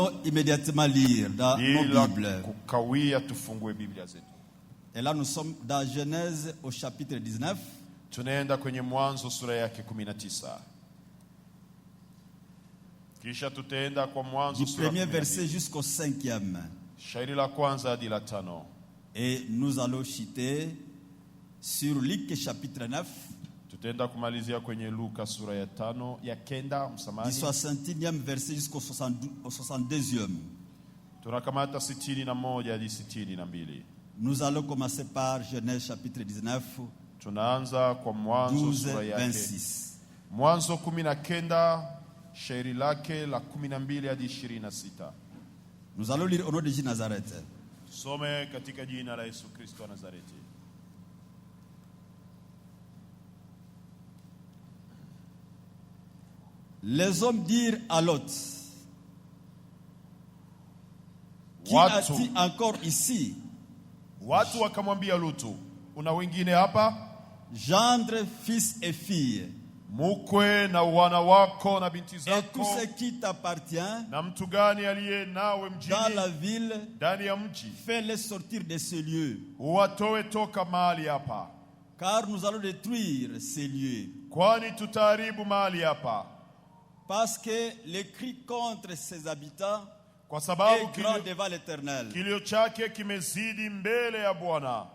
allons immédiatement lire dans nos Bibles. Et là, nous sommes dans Genèse au chapitre 19. Tunaenda kwenye Mwanzo sura yake 19. Kisha tutaenda kwa Mwanzo du sura premier verset jusqu'au 5e. Shairi la kwanza hadi la 5. Et nous allons chiter sur Luc chapitre 9. Tutaenda kumalizia kwenye Luka sura ya 5 ya kenda msamani. Du 61e verset jusqu'au 62e. Tunakamata 61 hadi 62. Nous allons commencer par Genèse chapitre 19. Tunaanza kwa Mwanzo sura yake 26. Mwanzo 19 shairi lake la 12 hadi 26. Nous allons lire au nom de Jésus Nazareth. Tusome katika jina la Yesu Kristo wa Nazareti. Les hommes dirent à Lot: Qui a-t-il encore ici? Watu wakamwambia Lutu, una wengine hapa? Gendre, fils et fille, mukwe na wana wako na binti et zako, tout ce qui t'appartient na mtu gani aliye nawe mjini, dans la ville, ndani ya mji, fais-les sortir de ce lieu, uwatoe toka mahali hapa, car nous allons détruire ces lieux. kwani tutaharibu mahali hapa. Parce que les cris contre ses habitants Kwa sababu est grand devant l'Éternel. kilio chake kimezidi mbele ya Bwana.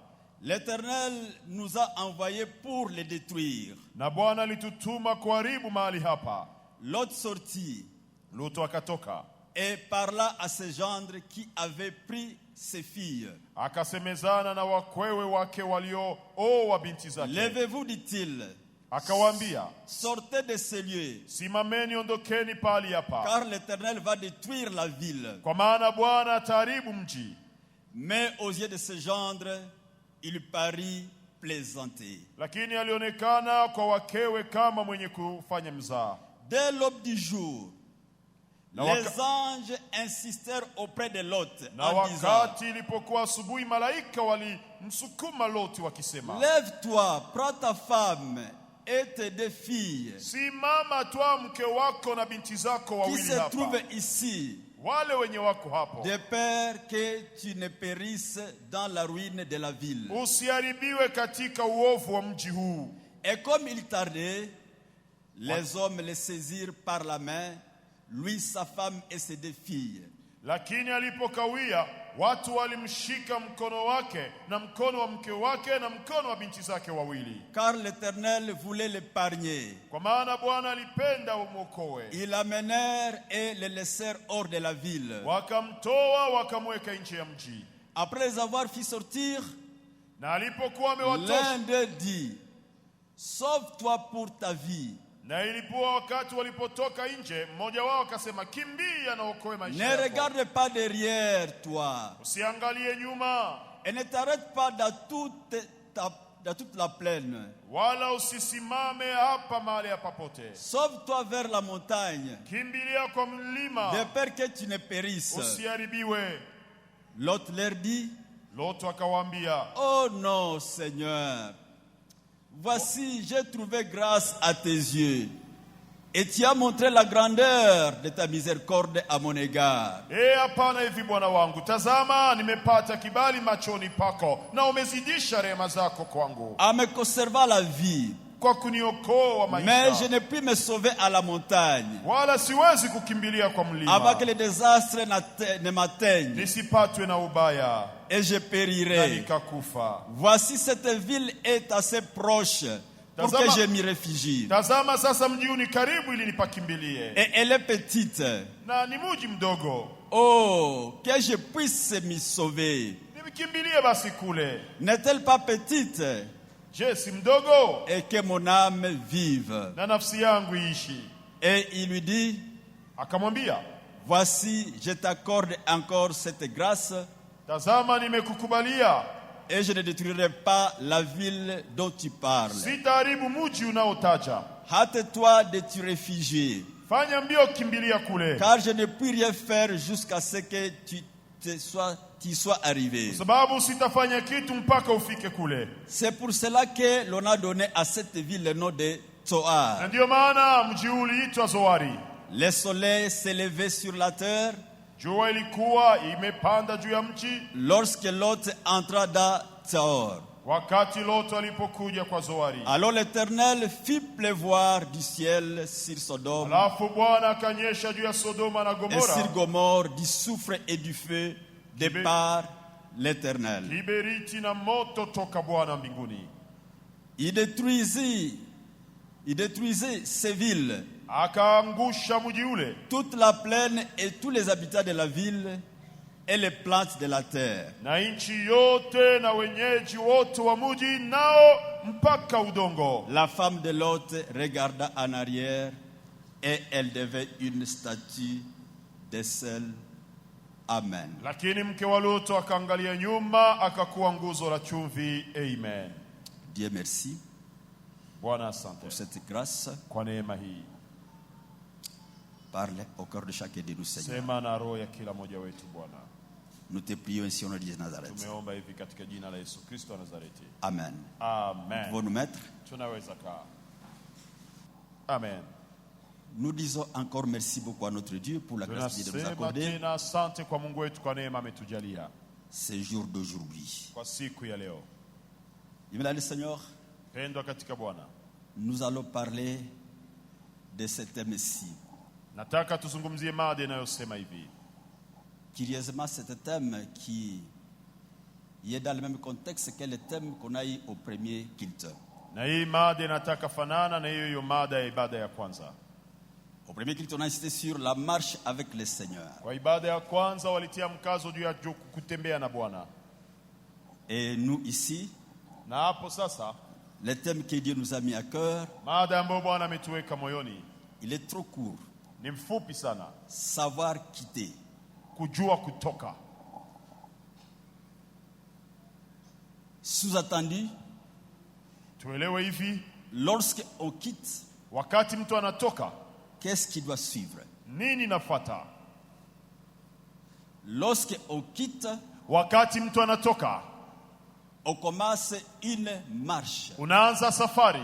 L'Éternel nous a envoyés pour les détruire. Na Bwana alitutuma kuharibu mahali hapa. Lot sortit Lutu akatoka, et parla à ses gendres qui avaient pris ses filles. akasemezana na wakwewe wake waliooa binti zake. Levez-vous, dit-il, Akawaambia, sortez de ces lieux, simameni, ondokeni pahali hapa, car l'Éternel va détruire la ville. kwa maana Bwana ataharibu mji. Mais aux yeux de ses gendres, il parut plaisanter. Lakini alionekana kwa wakewe kama mwenye kufanya mzaha. Dès l'aube du jour, les anges insistèrent auprès de Lot Na en disant: wakati ilipokuwa asubuhi, malaika walimsukuma Loti wakisema, lève-toi, prends ta femme et tes deux filles simama, toa mke wako na binti zako qui wawili se hapa, trouvent ici, wale wenye wako hapo, de peur que tu ne périsses dans la ruine de la ville. usiharibiwe katika uovu wa mji huu. Et comme il tardait, les hommes le saisirent par la main, lui, sa femme et ses deux filles. Lakini alipokawia, watu walimshika mkono wake na mkono wa mke wake na mkono wa binti zake wawili. Car l'Éternel voulait l'épargner. Kwa maana Bwana alipenda umwokoe. Ils l'amenèrent et le laissèrent hors de la ville. Wakamtoa wakamweka nje ya mji. Après les avoir fait sortir, Na alipokuwa amewatosha, l'un d'eux dit: sauve-toi pour ta vie. na ilipokuwa wakati walipotoka nje, mmoja wao akasema, kimbia na okoe maisha Ne yako. regarde pas derrière toi Usiangalie nyuma, et ne t'arrête pas dans toute la plaine. wala usisimame hapa mahali hapa pote. Sauve-toi vers la montagne, Kimbilia kwa mlima, de peur que tu ne périsses. usiharibiwe. L'autre leur dit: Loto akawaambia, oh non, Seigneur, voici, j'ai trouvé grâce à tes yeux, et tu as montré la grandeur de ta miséricorde à mon égard. hapana hivi Bwana wangu, tazama nimepata kibali machoni pako, na umezidisha rehema zako kwangu, En me conservant la vie. kwa kuniokoa Mais maisha. je n'ai pu me sauver à la montagne, Wala siwezi kukimbilia kwa avant mlima, que les désastres ne m'atteignent, nisipatwe na ubaya et je na périrai. nikakufa. Voici, cette ville est assez proche pour que je m'y réfugie. Tazama sasa mji huu ni karibu ili nipakimbilie, Et elle est petite. na ni mji mdogo. Oh, que je puisse m'y sauver. Nimkimbilie basi kule. N'est-elle pas petite? Je, si mdogo? Et que mon âme vive. Na nafsi yangu iishi. Et il lui dit: Akamwambia, voici, je t'accorde encore cette grâce, tazama nimekukubalia, et je ne détruirai pas la ville dont tu parles. sitaharibu mji unaotaja. Hâte-toi de te réfugier, Fanya mbio, kimbilia kule, car je ne puis rien faire jusqu'à ce que tu sois arrivé. sababu sitafanya kitu mpaka ufike kule. C'est pour cela que l'on a donné à cette ville le nom de Zoar. Na ndio maana mji huu uliitwa Zoari. Le soleil s'élevait sur la terre, Jua ilikuwa imepanda juu ya mji lorsque Lot entra dans Tzaor. wakati Loto alipokuja kwa Zoari. Alors l'Éternel fit pleuvoir du ciel sur Sodome Alafu Bwana akanyesha juu ya Sodoma na et Gomora sur Gomorre du soufre et du feu de par l'Éternel. kiberiti na moto toka Bwana mbinguni. Il détruisit ces villes, Akaangusha mji ule, toute la plaine et tous les habitants de la ville et les plantes de la terre. na nchi yote na wenyeji wote wa mji nao mpaka udongo. La femme de Lot regarda en arrière et elle devait une statue de sel. Amen. Lakini mke wa Lutu akaangalia nyuma akakuwa nguzo la chumvi. Amen. Dieu merci Bwana asante pour cette grâce. kwa neema hii. Parle au cœur de chacun de nous, Seigneur. Sema na roho ya kila mmoja wetu Bwana. Nous te prions ici au nom de Jésus de Nazareth. Tumeomba hivi katika jina la Yesu Kristo wa Nazareti. Amen. Nous Amen. pouvons nous mettre. Tunaweza kaa. Amen. Nous disons encore merci beaucoup à notre Dieu pour la grâce qu'il nous a Tunasema accordée tena asante kwa Mungu wetu kwa neema ametujalia ce jour d'aujourd'hui. kwa siku ya leo. Mesdames et Seigneur, Pendwa katika Bwana, nous allons parler de ce thème-ci. nataka tuzungumzie mada inayosema hivi. Curieusement, c'est un thème qui est dans le même contexte que le thème qu'on a eu au premier culte. Na hii mada inataka fanana na hiyo mada ya ibada ya kwanza. Au premier culte, on a insisté sur la marche avec le Seigneur. Kwa ibada ya kwanza walitia mkazo juu ya kutembea na Bwana. Et nous ici, Na hapo sasa le thème que Dieu nous a mis à cœur, mada ambayo Bwana ametuweka moyoni il est trop court. ni mfupi sana. Savoir quitter. Kujua kutoka. Sous-entendu, Tuelewe hivi, lorsqu'on quitte, wakati mtu anatoka, qu'est-ce qui doit suivre? nini nafuata? Lorsqu'on quitte, Wakati mtu anatoka, on commence une marche. unaanza safari.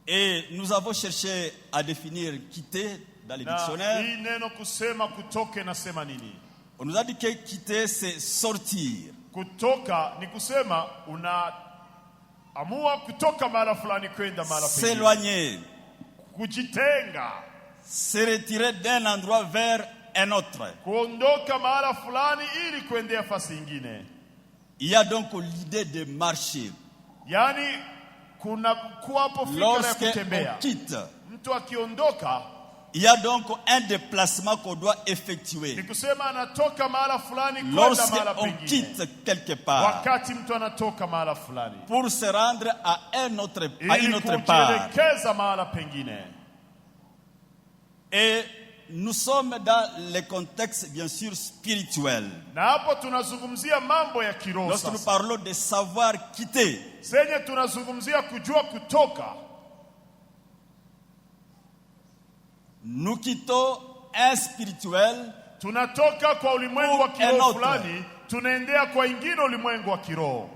Et nous avons cherché à définir quitter dans les Na dictionnaires. hii neno kusema kutoke nasema nini? On nous a dit que quitter, c'est sortir. Kutoka ni kusema unaamua kutoka mahala fulani kwenda mahala pengine. S'éloigner. Kujitenga. Se retirer d'un endroit vers un autre. Kuondoka mahala fulani ili kuendea fasi nyingine. Il y a donc l'idée de marcher. Yaani kuna kuwapo fikra ya Lorsqu'on kutembea. quitte, Mtu akiondoka il y a donc un déplacement qu'on doit ni effectuer. kusema anatoka mahala fulani kwenda mahala Lorsqu'on pengine. quitte quelque part Wakati mtu anatoka mahala fulani pour se rendre à une autre ili part. kujielekeza mahala pengine. Et nous sommes dans le contexte bien sûr spirituel. Na hapo tunazungumzia mambo ya kiroho Lorsque nous sasa. parlons de savoir quitter, Senye tunazungumzia kujua kutoka. nous quittons un spirituel Tunatoka kwa ulimwengu wa Pour un kiroho autre. fulani tunaendea kwa ingine ulimwengu wa kiroho.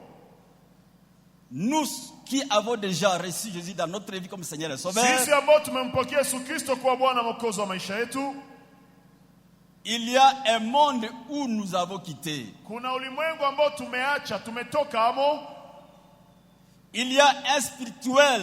nous qui avons déjà reçu Jésus dans notre vie comme Seigneur et Sauveur. Sisi ambao tumempokea Yesu Kristo kuwa Bwana Mwokozi wa maisha yetu, Il y a un monde où nous avons quitté. kuna ulimwengu ambao tumeacha, tumetoka amo. Il y a un spirituel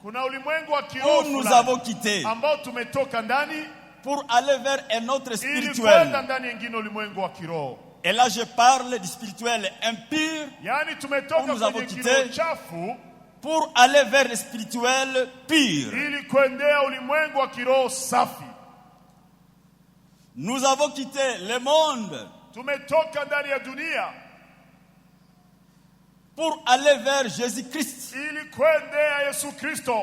Kuna ulimwengu wa kiroho où nous fulani avons quitté ambao tumetoka ndani pour aller vers un autre ili kwenda spirituel. ndani yengine ulimwengu wa kiroho. Et là, je parle du spirituel impur Yaani tumetoka Nous avons kwenye quitté. kiroho chafu pour aller vers le spirituel pur. ili kuendea ulimwengu wa kiroho safi. Nous avons quitté le monde Tumetoka ndani ya dunia pour aller vers Jésus-Christ, ili kuendea Yesu Kristo,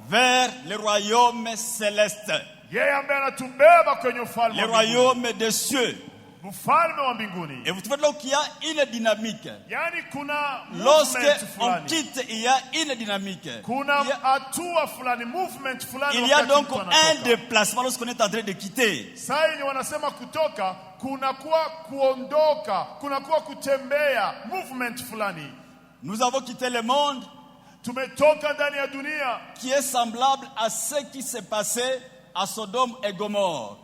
vers le royaume céleste, yeye ambaye anatubeba kwenye ufalme le wa mbinguni. royaume des cieux. Ufalme wa mbinguni. Et vous trouvez là qu'il y a une dynamique. Yaani kuna movement Lorsque on fulani. quitte, il y a une dynamique. Kuna Il y a, hatua fulani, movement fulani il y a wakati donc mtu un anatoka. déplacement lorsqu'on est en train de quitter. Saa yenye wanasema kutoka, kunakuwa kuondoka, kunakuwa kutembea, movement fulani. Nous avons quitté le monde Tumetoka ndani ya dunia qui est semblable à ce qui s'est passé à Sodome et Gomorre.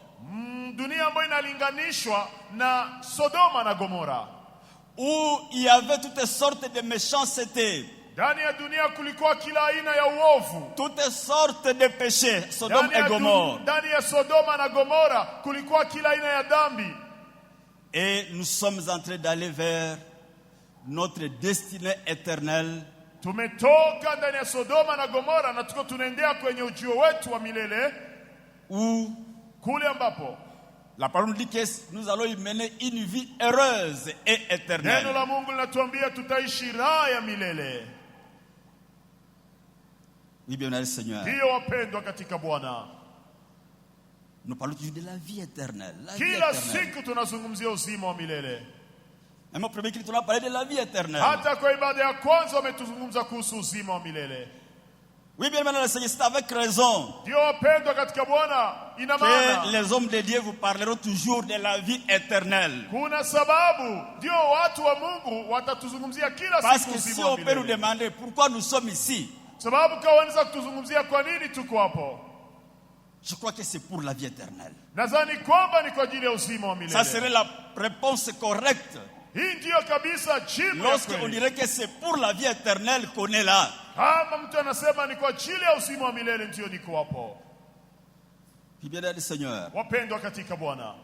dunia ambayo inalinganishwa na Sodoma na Gomora, où il y avait toutes sortes de méchanceté, ndani ya dunia kulikuwa kila aina ya uovu, toutes sortes de péchés, Sodome et Gomorrhe. ndani ya Sodoma na Gomora kulikuwa kila aina ya dhambi. Et nous sommes en train d'aller vers notre destinée éternelle. Tumetoka ndani ya Sodoma na Gomora na tuko tunaendea kwenye ujio wetu wa milele, Où kule ambapo la parole dit que nous allons y mener une vie heureuse et éternelle. neno la Mungu linatuambia tutaishi raha ya milele. Oui, bien, le Seigneur. Hiyo wapendwa katika Bwana, Nous parlons toujours de la vie éternelle. La vie kila éternelle. siku tunazungumzia uzima wa milele. Même au premier culte, on a parlé de la vie éternelle. Hata kwa ibada ya kwanza wametuzungumza kuhusu uzima wa milele. Oui, bien, le Seigneur, c'est avec raison Ndio wapendwa katika Bwana, ina maana que les hommes de Dieu vous parleront toujours de la vie éternelle. kuna sababu ndio watu wa Mungu watatuzungumzia kila Parce siku que si uzima wa on peut nous milele. demander pourquoi nous sommes ici, Sababu kama wanaweza kutuzungumzia kwa nini tuko hapo, je crois que c'est pour la vie éternelle. nadhani kwamba ni kwa ajili ya uzima wa Ça serait milele. la réponse correcte Hii ndiyo kabisa jibu ya lorsqu'on kweli. dirait que c'est pour la vie éternelle qu'on est là. Kama mtu anasema ni kwa ajili ya uzima wa milele, ndio niko hapo. Puis bien, le Seigneur, Wapendwa katika Bwana,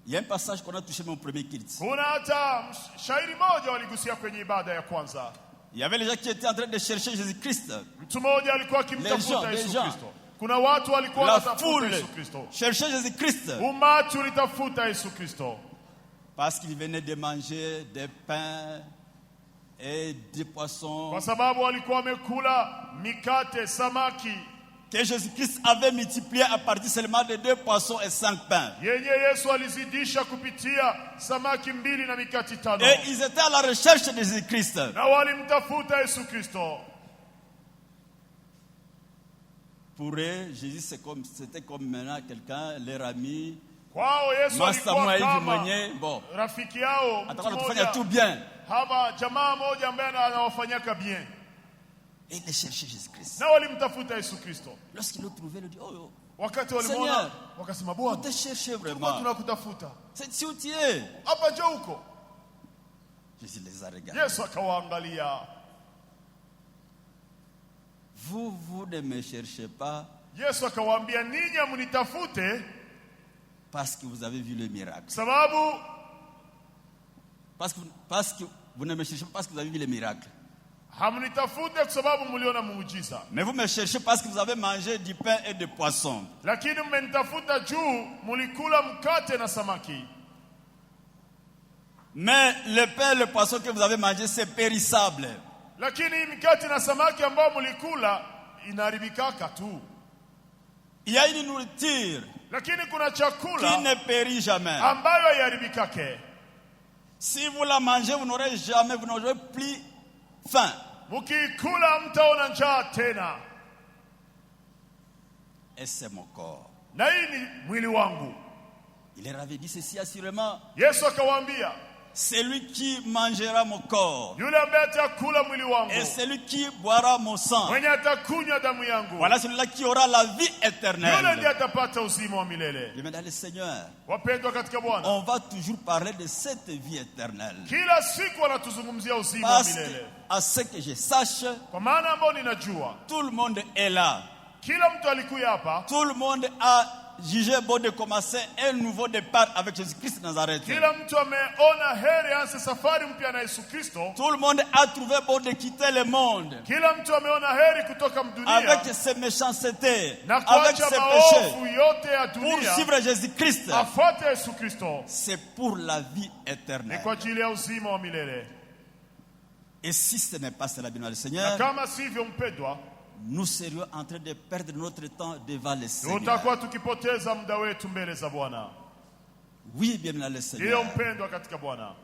il y a un passage qu'on a touché mon premier culte. kuna hata shairi moja waligusia kwenye ibada ya kwanza. Il y avait les gens qui étaient en train de chercher Jésus-Christ. Mtu mmoja alikuwa Les akimtafuta gens, Yesu les gens. Kristo. Kuna watu walikuwa La wanatafuta foule Yesu Kristo. cherchait Jésus-Christ Umati ulitafuta Yesu Kristo parce qu'il venait de manger des pains et des poissons kwa sababu walikuwa wamekula mikate, samaki que Jésus-Christ avait multiplié à partir seulement de 2 poissons et 5 pains. yenye Yesu alizidisha kupitia samaki 2 na mikate 5. Et ils étaient à la recherche de Jésus-Christ. Na walimtafuta Yesu Kristo. Pour eux, Jésus c'était comme maintenant quelqu'un, leur ami. Kwao Yesu Master alikuwa moi hivi kama mwenye, bon, rafiki yao, mtu atakuwa anatufanya mmoja tout bien. ama jamaa moja ambaye anawafanyaka bien. Et ils cherchaient Jésus-Christ. Na walimtafuta Yesu Kristo. Lorsqu'ils l'ont trouvé, ils ont dit, oh, Wakati walimwona Seigneur, wakasema, on Bwana, te cherchait tulikuwa vraiment. tunakutafuta. C'est si où tu es. Hapa njoo huko. Jésus les a regardés. Yesu akawaangalia. Vous ne me cherchez pas Yesu akawaambia, ninyi mnitafute parce que vous avez vu le miracle. sababu Parce que vous ne me cherchez pas parce que vous avez vu le miracle. hamnitafute kwa sababu mliona muujiza, Mais vous me cherchez parce que vous avez mangé du pain et des poissons. lakini mmenitafuta juu mlikula mkate na samaki. Mais le pain et le poisson que vous avez mangé, c'est périssable. Lakini mkate na samaki ambao mlikula inaharibikaka tu. Il y a une nourriture Lakini kuna qui chakula ne périt jamais. ambayo haiharibikake. Si vous la mangez, vous n'aurez jamais, vous n'aurez plus faim. Mkikula mtaona njaa tena. Et c'est mon corps. Na hii ni mwili wangu. Il leur avait dit ceci assurément. Yesu akawaambia, Celui qui mangera mon corps yule ambaye atakula mwili wangu, et celui qui boira mon sang, mwenye atakunywa damu yangu, voilà celui-là qui aura la vie yule ndiye éternelle. atapata uzima wa milele. Bien, mesdames et Seigneur, Wapendwa katika Bwana, on va toujours parler de cette vie éternelle. kila siku wanatuzungumzia uzima wa Parce que, milele. à ce que je sache, Kwa maana ambao ninajua tout le monde est là. kila mtu alikuya hapa, Tout le monde a jugé bon de commencer un nouveau départ avec Jésus-Christ de Nazareth. kila mtu ameona heri anze safari mpya na Yesu Kristo. Tout le monde a trouvé bon de quitter le monde Kila mtu ameona heri kutoka mdunia avec ses méchancetés, na avec kuacha ses maovu péchés, yote ya pour dunia suivre Jésus-Christ. afuate Yesu Kristo. C'est pour la vie Ni éternelle. kwa ajili ya uzima wa milele. Et si ce n'est pas cela, bien le Na Seigneur, kama sivyo, mpendwa, nous serions en train de perdre notre temps devant le Seigneur. tutakuwa tukipoteza muda wetu mbele za Bwana. Oui, bien le Ndiyo Seigneur. mpendwa katika Bwana,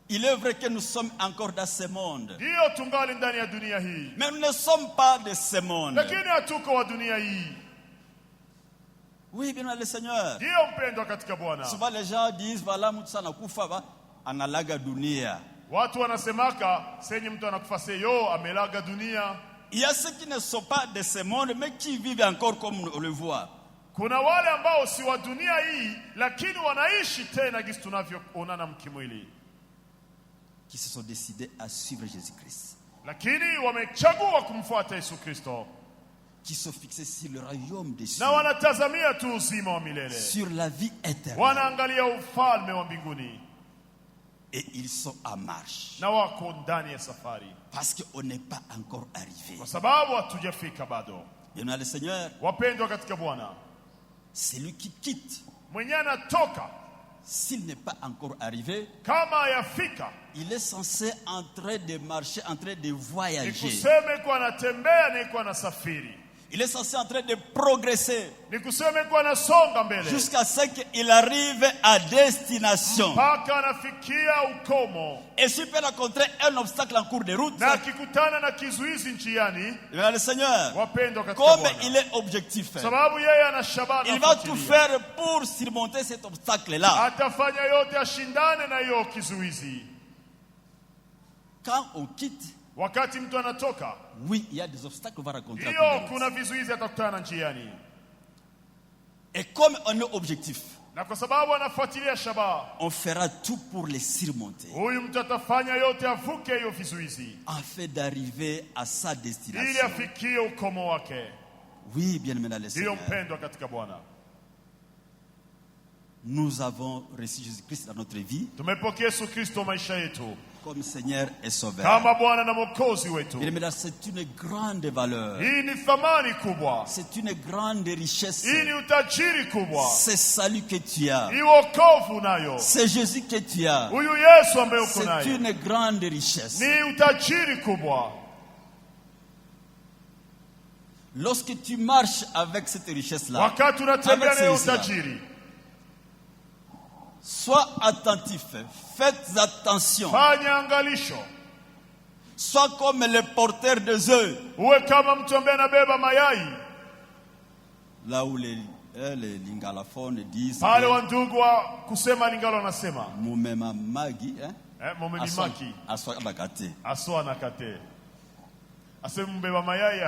Il est vrai que nous sommes encore dans ce monde. ndiyo tungali ndani ya dunia hii, Mais nous ne sommes pas de ce monde. lakini hatuko wa dunia hii. Oui, bien le Seigneur. Ndiyo mpendwa katika Bwana. Souvent les gens disent, voilà, mtu sana kufa ba, analaga dunia. Watu wanasemaka senye mtu anakufa seyo amelaga dunia. Il y a ceux qui ne sont pas de ce monde, mais qui vivent encore comme on le voit. Kuna wale ambao si wa dunia hii lakini wanaishi tena jinsi tunavyoonana mkimwili, qui se sont décidés à suivre Jésus-Christ, lakini wamechagua kumfuata Yesu Kristo, qui sont fixés sur le royaume des cieux, na wanatazamia tu uzima wa milele, sur la vie éternelle, wanaangalia ufalme wa mbinguni, et ils sont en marche, na wako ndani ya safari, parce qu'on n'est pas encore arrivé. kwa sababu hatujafika bado. Bien, le Seigneur, Wapendwa katika Bwana, celui qui quitte, mwenye anatoka s'il n'est pas encore arrivé, kama hayafika, il est censé en train de marcher, en train de ni voyager. kuseme kwa anatembea, ni kwa anasafiri, Il est censé en train de progresser ni kuseme kwa anasonga mbele jusqu'à ce qu'il arrive à destination. mpaka anafikia ukomo, Et s'il peut rencontrer un obstacle en cours de route, na akikutana na kizuizi njiani. le Seigneur, Wapendwa katika comme Bwana, il est objectif, sababu yeye ana shabaha, il va tout faire pour surmonter cet obstacle-là. atafanya yote ashindane na hiyo kizuizi. Quand on quitte, Wakati mtu anatoka, oui, il y a des obstacles qu'on va rencontrer en hiyo cours de route. kuna vizuizi atakutana njiani, Et comme on est objectif, na kwa sababu anafuatilia shabaha, on fera tout pour les surmonter, huyu mtu atafanya yote avuke hiyo vizuizi afin d'arriver à sa ili destination. afikie ukomo wake. Oui, bien aimé dans le Ndiyo Seigneur, mpendwa katika Bwana, nous avons reçu Jésus-Christ dans notre vie tumepokea Yesu Kristo maisha yetu comme Seigneur et Sauveur. kama Bwana na Mwokozi wetu. Bien aimé, c'est une grande valeur, Hii ni thamani kubwa, c'est une grande richesse, hii ni utajiri kubwa, c'est salut que tu as, hii wokovu nayo, c'est Jésus que tu as, huyu Yesu ambaye uko c'est naye une grande richesse. ni utajiri kubwa. Lorsque tu marches avec cette richesse-là, Wakati unatembea avec na hiyo ces richesses-là, utajiri, sois attentif, faites attention, fanya angalisho, sois comme les porteurs des œufs, uwe kama mtu ambaye anabeba mayai. là où les lingalophones disent Pale wa ndugu wa kusema Lingalo anasema Mumema magi, momemimaki aswa bakate. aswa nakate, asema mbeba mayai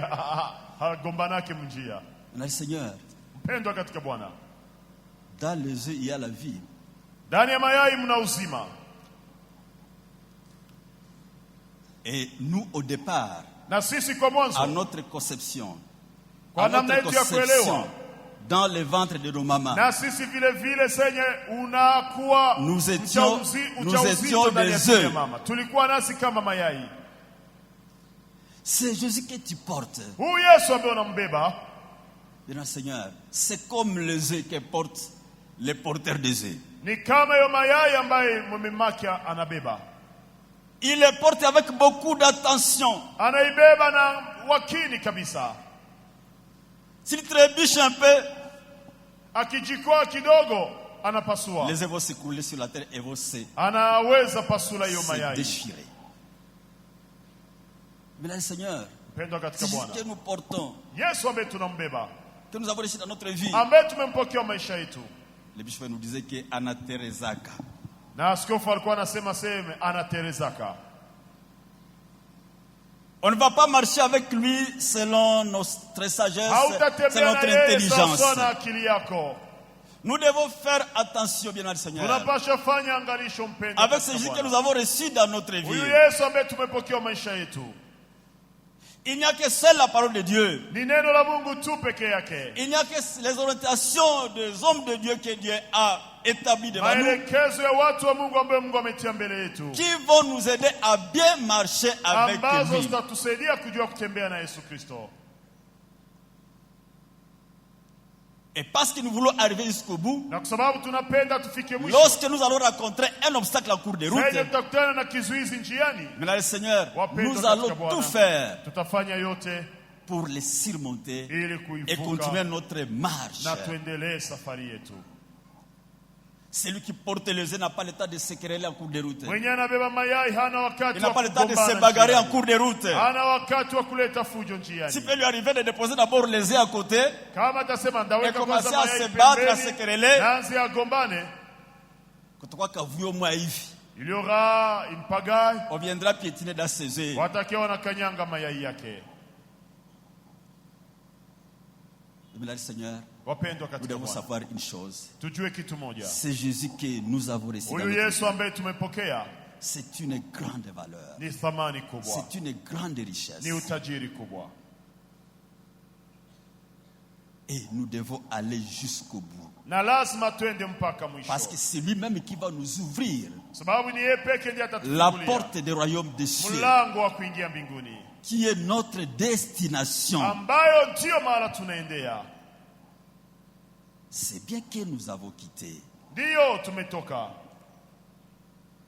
hagombanake mnjia. On a le Seigneur, Mpendwa katika Bwana, dans les œufs il y a la vie. ndani ya mayai mna uzima. Et nous au départ, Na sisi kwa à mwanzo, notre conception, kwa à namna notre yetu ya conception, kuelewa, dans le ventre de nos mamans, na sisi vile vile senye unakuwa Nous étions ujauzito ndani ya des tumbo ya œufs. mama, tulikuwa nasi kama mayai. c'est Jésus que tu portes. Huyu Yesu ambaye unambeba Bien, Seigneur, c'est comme les œufs que portent les porteurs des œufs. ni kama hiyo mayai ambaye mumemaki anabeba, Il les porte avec beaucoup d'attention. anaibeba na wakini kabisa. S'il trébuche un peu, Akijikwaa kidogo anapasua, les œufs vont s'écrouler sur la terre et vont se anaweza pasula hiyo mayai. déchirer. Mais là, le Seigneur, Mpendwa katika c'est Bwana, ce que nous portons, Yesu ambaye tunambeba, que nous avons reçu dans notre vie. ambaye tumempokea maisha yetu. Le bishop nous disait que Anna Terezaka, Na askofu alikuwa anasema seme anaterezaka, on ne va pas marcher avec lui selon notre sagesse, hautatembea selon na notre yeye intelligence. sawasawa na akili yako. Nous devons faire attention, bien, le Seigneur, Tunapasha fanya angalisho, mpendwa avec ce katika Jésus que Bwana. nous avons reçu dans notre Huyu vie. Yesu ambaye tumepokea maisha yetu Il n'y a que seule la parole de Dieu. ni neno la Mungu tu peke yake. Il n'y a que les orientations des hommes de Dieu que Dieu a établies devant nous, Maelekezo ya watu wa Mungu ambaye Mungu ametia mbele yetu, qui vont nous aider à bien marcher avec ambazo lui. zitatusaidia kujua kutembea na Yesu Kristo. Et parce que nous voulons arriver jusqu'au bout, Na kwa sababu tunapenda tufike mwisho, lorsque nous allons rencontrer un obstacle en cours de route, sasa tutakutana na kizuizi njiani, mais là, le Seigneur, wapendwa nous katika allons Bwana, tout faire tutafanya yote pour les surmonter ili et kuivuka continuer notre marche. na tuendelee safari yetu. Celui qui porte les œufs n'a pas le temps de se quereller en cours de route. Mwenye anabeba mayai hana wakati Il n'a wa pas le temps de se kugombana bagarrer en njiani. cours de route. Hana wakati wa kuleta fujo S'il njiani. peut lui arriver de déposer d'abord les œufs à côté, Kama atasema Et ndaweka commencer kwanza à mayai se battre, à se pembeni, quereller. naanze agombane, kutoka kavuyo mwa hivi, il y aura une pagaille, on viendra piétiner dans ses œufs. watakiwa wanakanyanga mayai yake. Mais là, le Seigneur, Wapendwa nous katika devons Bwana, savoir une chose. tujue kitu moja. C'est Jésus que nous avons reçu. dans Huyu notre Yesu vie. ambaye tumepokea C'est une grande valeur. ni thamani kubwa, C'est une grande richesse. ni utajiri kubwa, Et nous devons aller jusqu'au bout. na lazima twende mpaka mwisho, Parce que c'est lui-même qui va nous ouvrir sababu ni yeye peke ndiye la atatufungulia porte des royaumes des cieux, mlango wa kuingia mbinguni, qui est notre destination. ambayo ndiyo mahala tunaendea. C'est bien que nous avons quitté. Ndiyo tumetoka.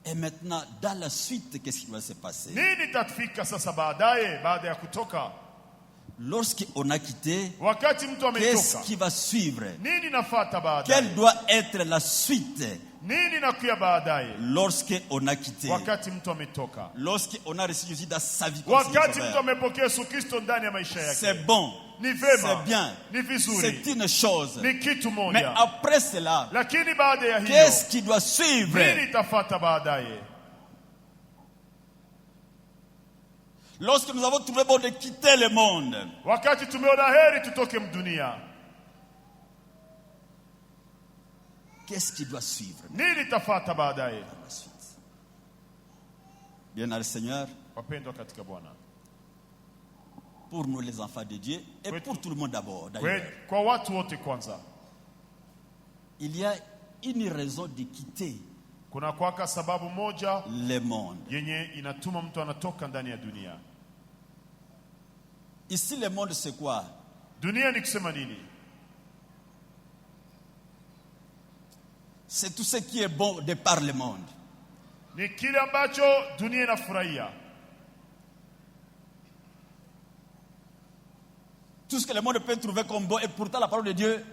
Et maintenant, dans la suite, qu'est-ce qui va se passer? Nini tatufika sasa baadaye, baada ya kutoka? Lorsqu'on a quitté, Wakati mtu qu'est-ce ametoka, qui va suivre? nini nafata baadaye? Quelle doit être la suite Nini nakuya baadaye? lorsqu'on a quitté? Wakati mtu ametoka, Lorsqu'on a reçu Jésus dans sa vie comme Seigneur wakati mtu Sauveur. amepokea Yesu Kristo ndani ya maisha yake, C'est bon, ni vema, c'est bien, ni vizuri, c'est une chose. ni kitu Mais moja. après cela, Lakini baada ya hiyo, qu'est-ce qui doit suivre? nini itafata baadaye? Lorsque nous avons trouvé bon de quitter le monde, Wakati tumeona heri tutoke mdunia, qu'est-ce qui doit suivre? nini itafata baadaye? La suite. Bien, le Seigneur, Wapendwa katika Bwana, pour nous les enfants de Dieu et Oui. pour tout le monde d'abord, d'ailleurs, kwa watu wote kwanza, il y a une raison de quitter kuna kwaka sababu moja le monde. yenye inatuma mtu anatoka ndani ya dunia. Ici, le monde, c'est quoi? Dunia ni kusema nini? C'est tout ce qui est bon de par le monde. Ni kile ambacho dunia inafurahia, Tout ce que le monde peut trouver comme bon, et pourtant la parole de Dieu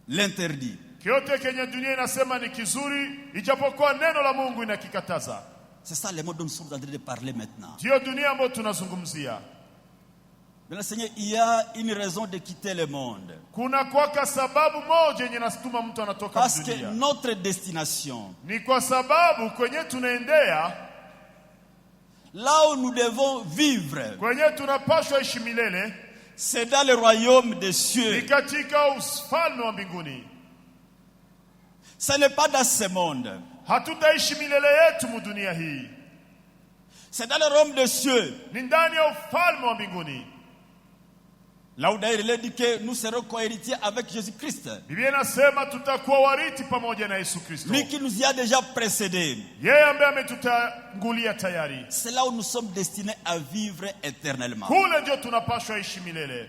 l'interdit. kyote kenye dunia inasema ni kizuri, ijapokuwa neno la Mungu inakikataza. C'est ça le monde dont nous sommes en train de parler maintenant. Ndiyo dunia ambayo tunazungumzia. Mais le Seigneur, il y a une raison de quitter le monde. Kuna kwaka sababu moja yenye nasituma mtu anatoka Parce que dunia, notre destination, ni kwa sababu kwenye tunaendea, là où nous devons vivre, kwenye tunapashwa ishi milele, c'est dans le royaume des ni cieux. katika ufalme wa mbinguni. Ce n'est pas dans ce monde. Hatutaishi milele yetu mu dunia hii, C'est dans le royaume des cieux. ni ndani ya ufalme wa mbinguni. Là où d'ailleurs il est dit que nous serons cohéritiers avec Jésus-Christ. Biblia inasema tutakuwa wariti pamoja na Yesu Kristo, Lui qui nous y a déjà précédés. yeye ambaye ametutangulia tayari. C'est là où nous sommes destinés à vivre éternellement. Kule ndio tunapashwa ishi milele.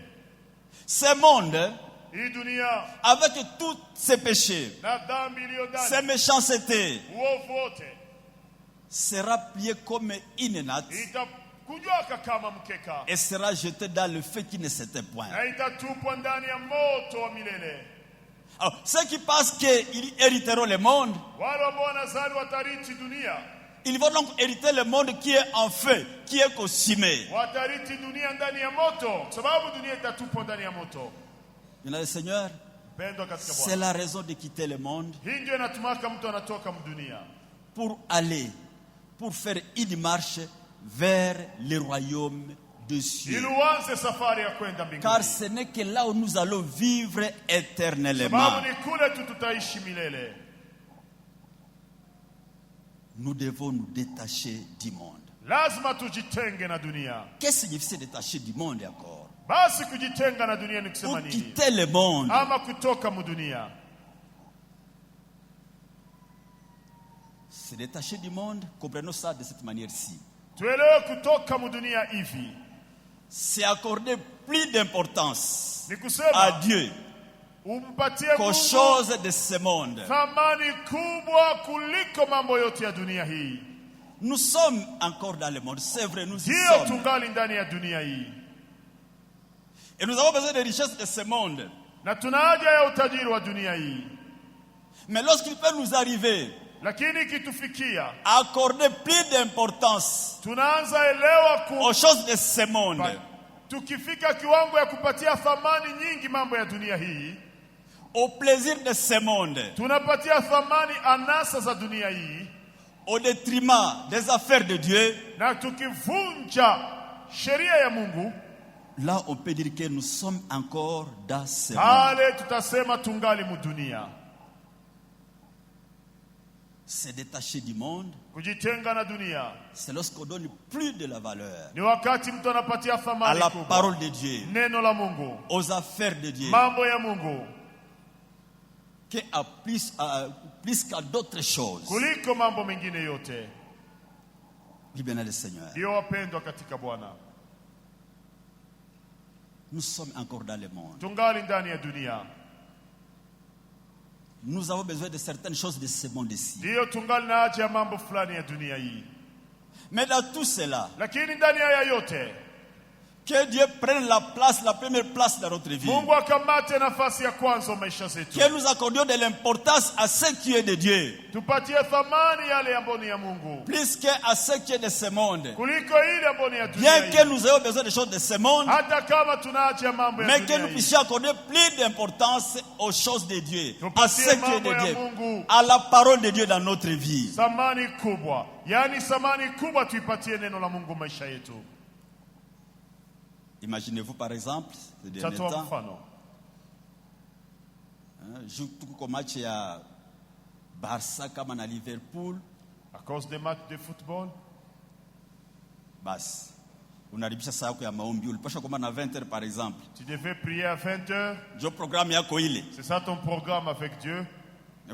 Ce monde, Hii dunia avec tous ses péchés, na dhambi iliyo ses ndani, méchancetés, uovu wote, sera plié comme une natte itakunjwaka kama mkeka et sera jeté dans le feu qui ne s'éteint point. na itatupwa ndani ya moto wa milele. Alors, ceux qui pensent qu'ils hériteront le monde, Wale ambao wanazani watariti dunia, ils vont donc hériter le monde qui est en feu, qui est consumé. watariti dunia ndani ya moto, sababu dunia itatupwa ndani ya moto. Le Seigneur, Pendwa katika c'est Bwana, la raison de quitter le monde hii ndio inatumaka mtu anatoka mdunia, pour aller, pour faire une marche vers le royaume des cieux. ili uanze safari ya kwenda Car mbinguni, ce n'est que là où nous allons vivre éternellement. sababu ni kule tu tutaishi milele. Nous devons nous détacher du monde. Lazima tujitenge na dunia. Qu'est-ce que signifie se détacher du monde encore? Basi kujitenga na dunia ni Ou kusema nini? quitter le monde. Ama kutoka mudunia. Se détacher du monde, comprenons ça de cette manière-ci. Tuelewe kutoka mudunia hivi, C'est accorder plus d'importance ni à kusema Dieu umpatie qu'aux Mungu choses de ce monde. thamani kubwa kuliko mambo yote ya dunia hii. Nous sommes encore dans le monde, c'est vrai, nous y Hiyo sommes. tungali ndani ya dunia hii, Et nous avons besoin des richesses de ce monde. na tuna haja ya utajiri wa dunia hii, Mais lorsqu'il peut nous arriver lakini ikitufikia à accorder plus d'importance tunaanza elewa aux choses de ce monde, tukifika kiwango ya kupatia thamani nyingi mambo ya dunia hii, au plaisir de ce monde, tunapatia thamani anasa za dunia hii, au détriment des affaires de Dieu, na tukivunja sheria ya Mungu, là on peut dire que nous sommes encore dans ce monde. Pale tutasema tungali mudunia. Se détacher du monde, Kujitenga na dunia c'est lorsqu'on donne plus de la valeur ni wakati mtu anapatia à thamani la kubwa parole de Dieu, neno la Mungu, aux affaires de Dieu, mambo ya Mungu, plus qu'à d'autres choses. kuliko mambo mengine yote. Oui, bien le Seigneur. Ndio wapendwa katika Bwana, Nous sommes encore dans le monde. tungali ndani ya dunia. Nous avons besoin de certaines choses de ce monde-ci. Ndio tungali na haja ya mambo fulani ya dunia hii. Mais dans tout cela, Lakini ndani ya yote que Dieu prenne la première place dans notre vie. Mungu akamate nafasi ya kwanza maisha zetu. Que nous accordions de l'importance à ce qui est de Dieu, Tupatie thamani yale ambayo ni ya Mungu plus qu'à ce qui est de ce monde. kuliko ile ambayo ni ya dunia Bien que hii. nous ayons besoin des choses de ce monde, Hata kama tuna haja ya mambo ya mais que dunia nous hii. puissions accorder plus d'importance aux choses de Dieu, à ce Tupatie qui est mambo de ya Dieu, Mungu à la parole de Dieu dans notre vie. thamani kubwa. Yaani thamani kubwa tuipatie neno la Mungu maisha yetu. Imaginez-vous par exemple, ces derniers Tatoa temps, mfano. joue tout comme match ya Barça kama na Liverpool, À cause des matchs de football, basi unaribisha saa yako ya maombi, ulipasha kwamba na 20h par exemple, tu devais prier à 20h. ndio programu yako ile. C'est ça ton programme avec Dieu.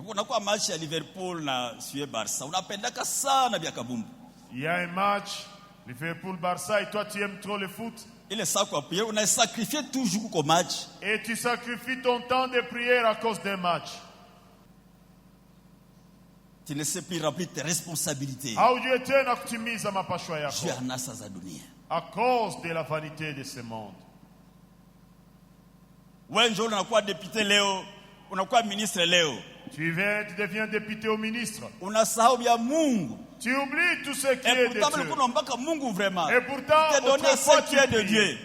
Unakuwa match ya Liverpool na sio Barça, unapendaka sana vya kabumbu. Il y a un match, Liverpool-Barça, et toi tu aimes trop le foot. Ile saa kwa prière, on a sacrifié toujours kwa match. Et tu sacrifies ton temps de prière à cause d'un match. Tu ne sais plus remplir tes responsabilités. Haujui tena kutimiza mapashwa Juu yako ya anasa za dunia. à cause de la vanité de ce monde. Wewe ndio unakuwa député leo, unakuwa ministre leo. Tu deviens député au ministre. Unasahau vya Mungu. Tu oublies tout ce qui Et est de pourtant, Dieu. ulikuwa unaombaka Mungu vraiment. Et pourtant, Tu t'es donné autrefois, ce qui est de tu Dieu.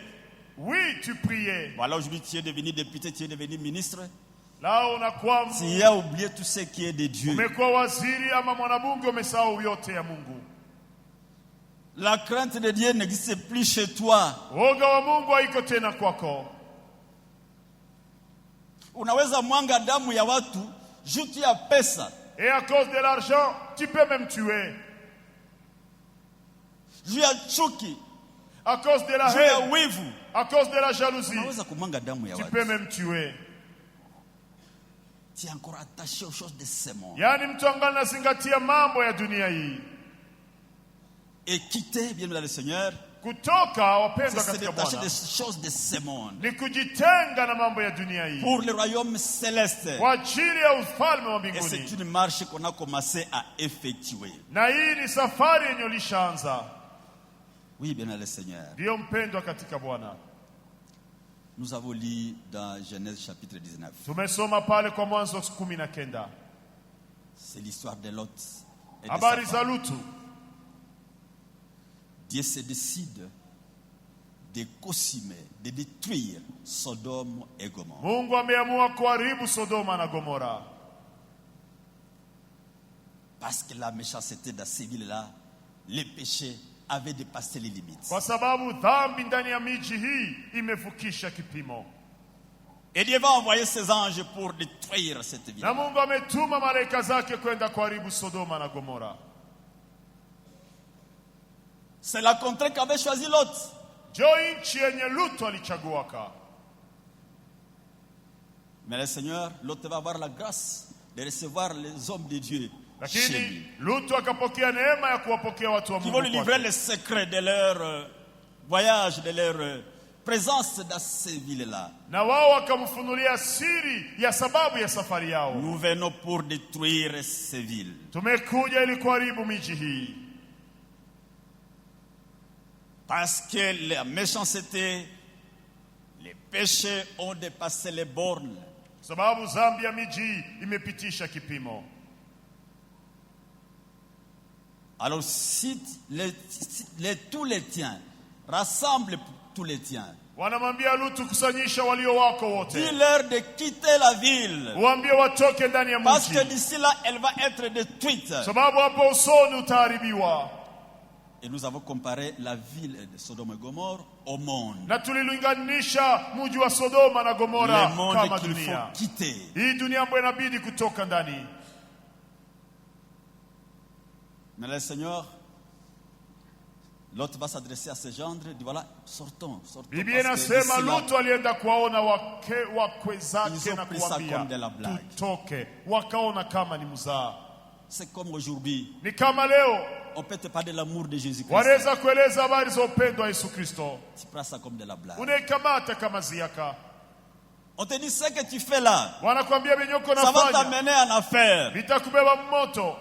Oui, tu priais. Voilà, aujourd'hui tu es devenu député, tu es devenu ministre. Là, unakuwa Tu as oublié tout ce qui est de Dieu. umekuwa waziri ama mwanabunge, umesahau yote ya Mungu. La crainte de Dieu n'existe plus chez toi. Woga wa Mungu haiko tena kwako. Unaweza mwanga damu ya watu juu tu ya pesa, Et à cause de l'argent, tu peux même tuer. juu ya chuki, À cause de la juu ya haine, wivu. à cause de la jalousie, Unaweza kumwanga damu ya tu watu. peux même tuer. Tu es encore attaché aux choses de ce monde. Yaani mtu angali nazingatia mambo ya dunia hii. Et quitter, bien dans le Seigneur, Kutoka wapendwa c'est se katika détacher Bwana des choses de ce monde. ni kujitenga na mambo ya dunia hii Pour le royaume céleste. kwa ajili ya ufalme wa Et c'est mbinguni. une marche qu'on a commencé à effectuer. Na hii ni safari yenye ulishaanza. Oui, bien dans le Seigneur. Ndiyo mpendwa katika Bwana. Nous avons lu dans Genèse chapitre 19. Tumesoma pale kwa Mwanzo 19. C'est l'histoire de Lot et de Habari sa za femme. Lutu. Dieu se décide de consommer, de détruire Sodome et Gomorrhe. Mungu ameamua kuharibu Sodoma na Gomora Parce que la méchanceté dans ces villes-là, les péchés avaient dépassé les limites. kwa sababu dhambi ndani ya miji hii imefukisha kipimo. Et Dieu va envoyer ses anges pour détruire cette ville. Na Mungu ametuma malaika zake kwenda kuharibu Sodoma na Gomora. C'est la contrée qu'avait choisi Lot. Jo nchi yenye Lutu alichaguaka. Mais le Seigneur, Lot va avoir la grâce de recevoir les hommes de Dieu chez Lakini lui, Lutu akapokea neema ya kuwapokea watu wa qui vont Mungu lui livrer kwake. les secrets de leur voyage, de leur présence dans ces villes-là. Na wao wakamfunulia siri ya sababu ya safari yao. Nous venons pour détruire ces villes. Tumekuja ili kuharibu miji hii. Parce que la méchanceté, les péchés ont dépassé les bornes. Sababu dhambi ya miji hii imepitisha kipimo. Alors si tous les tiens, rassemble tous les tiens. Wanamwambia Lutu, kusanyisha walio wako wote. Dis-leur de quitter la ville. Waambie watoke ndani ya Parce que mji. d'ici là, elle va être détruite. Sababu hapo usoni utaharibiwa. Et nous avons comparé la ville de Sodome et Gomorrhe au monde. Na tulilinganisha mji wa Sodoma na Gomora Le monde kama qu'il dunia. faut quitter. Hii dunia ambayo inabidi kutoka ndani. Mais le Seigneur, l'autre va s'adresser à ses gendres, il dit voilà, sortons. Biblia parce que inasema d'ici là, Lutu alienda kuwaona wakwe Ils zake ont na pris ça kuambia comme de la blague. tutoke. Wakaona kama ni mzaa. c'est comme aujourd'hui. Ni kama leo On peut te parler de l'amour de Jésus-Christ. wanaweza kueleza habari za upendo wa Yesu Kristo. Tu prends ça comme de la blague. Unaikamata kama ziaka. On te dit ce que tu fais là, Wanakuambia benyoko ça va nafanya. t'amener en affaire. Vitakubeba moto.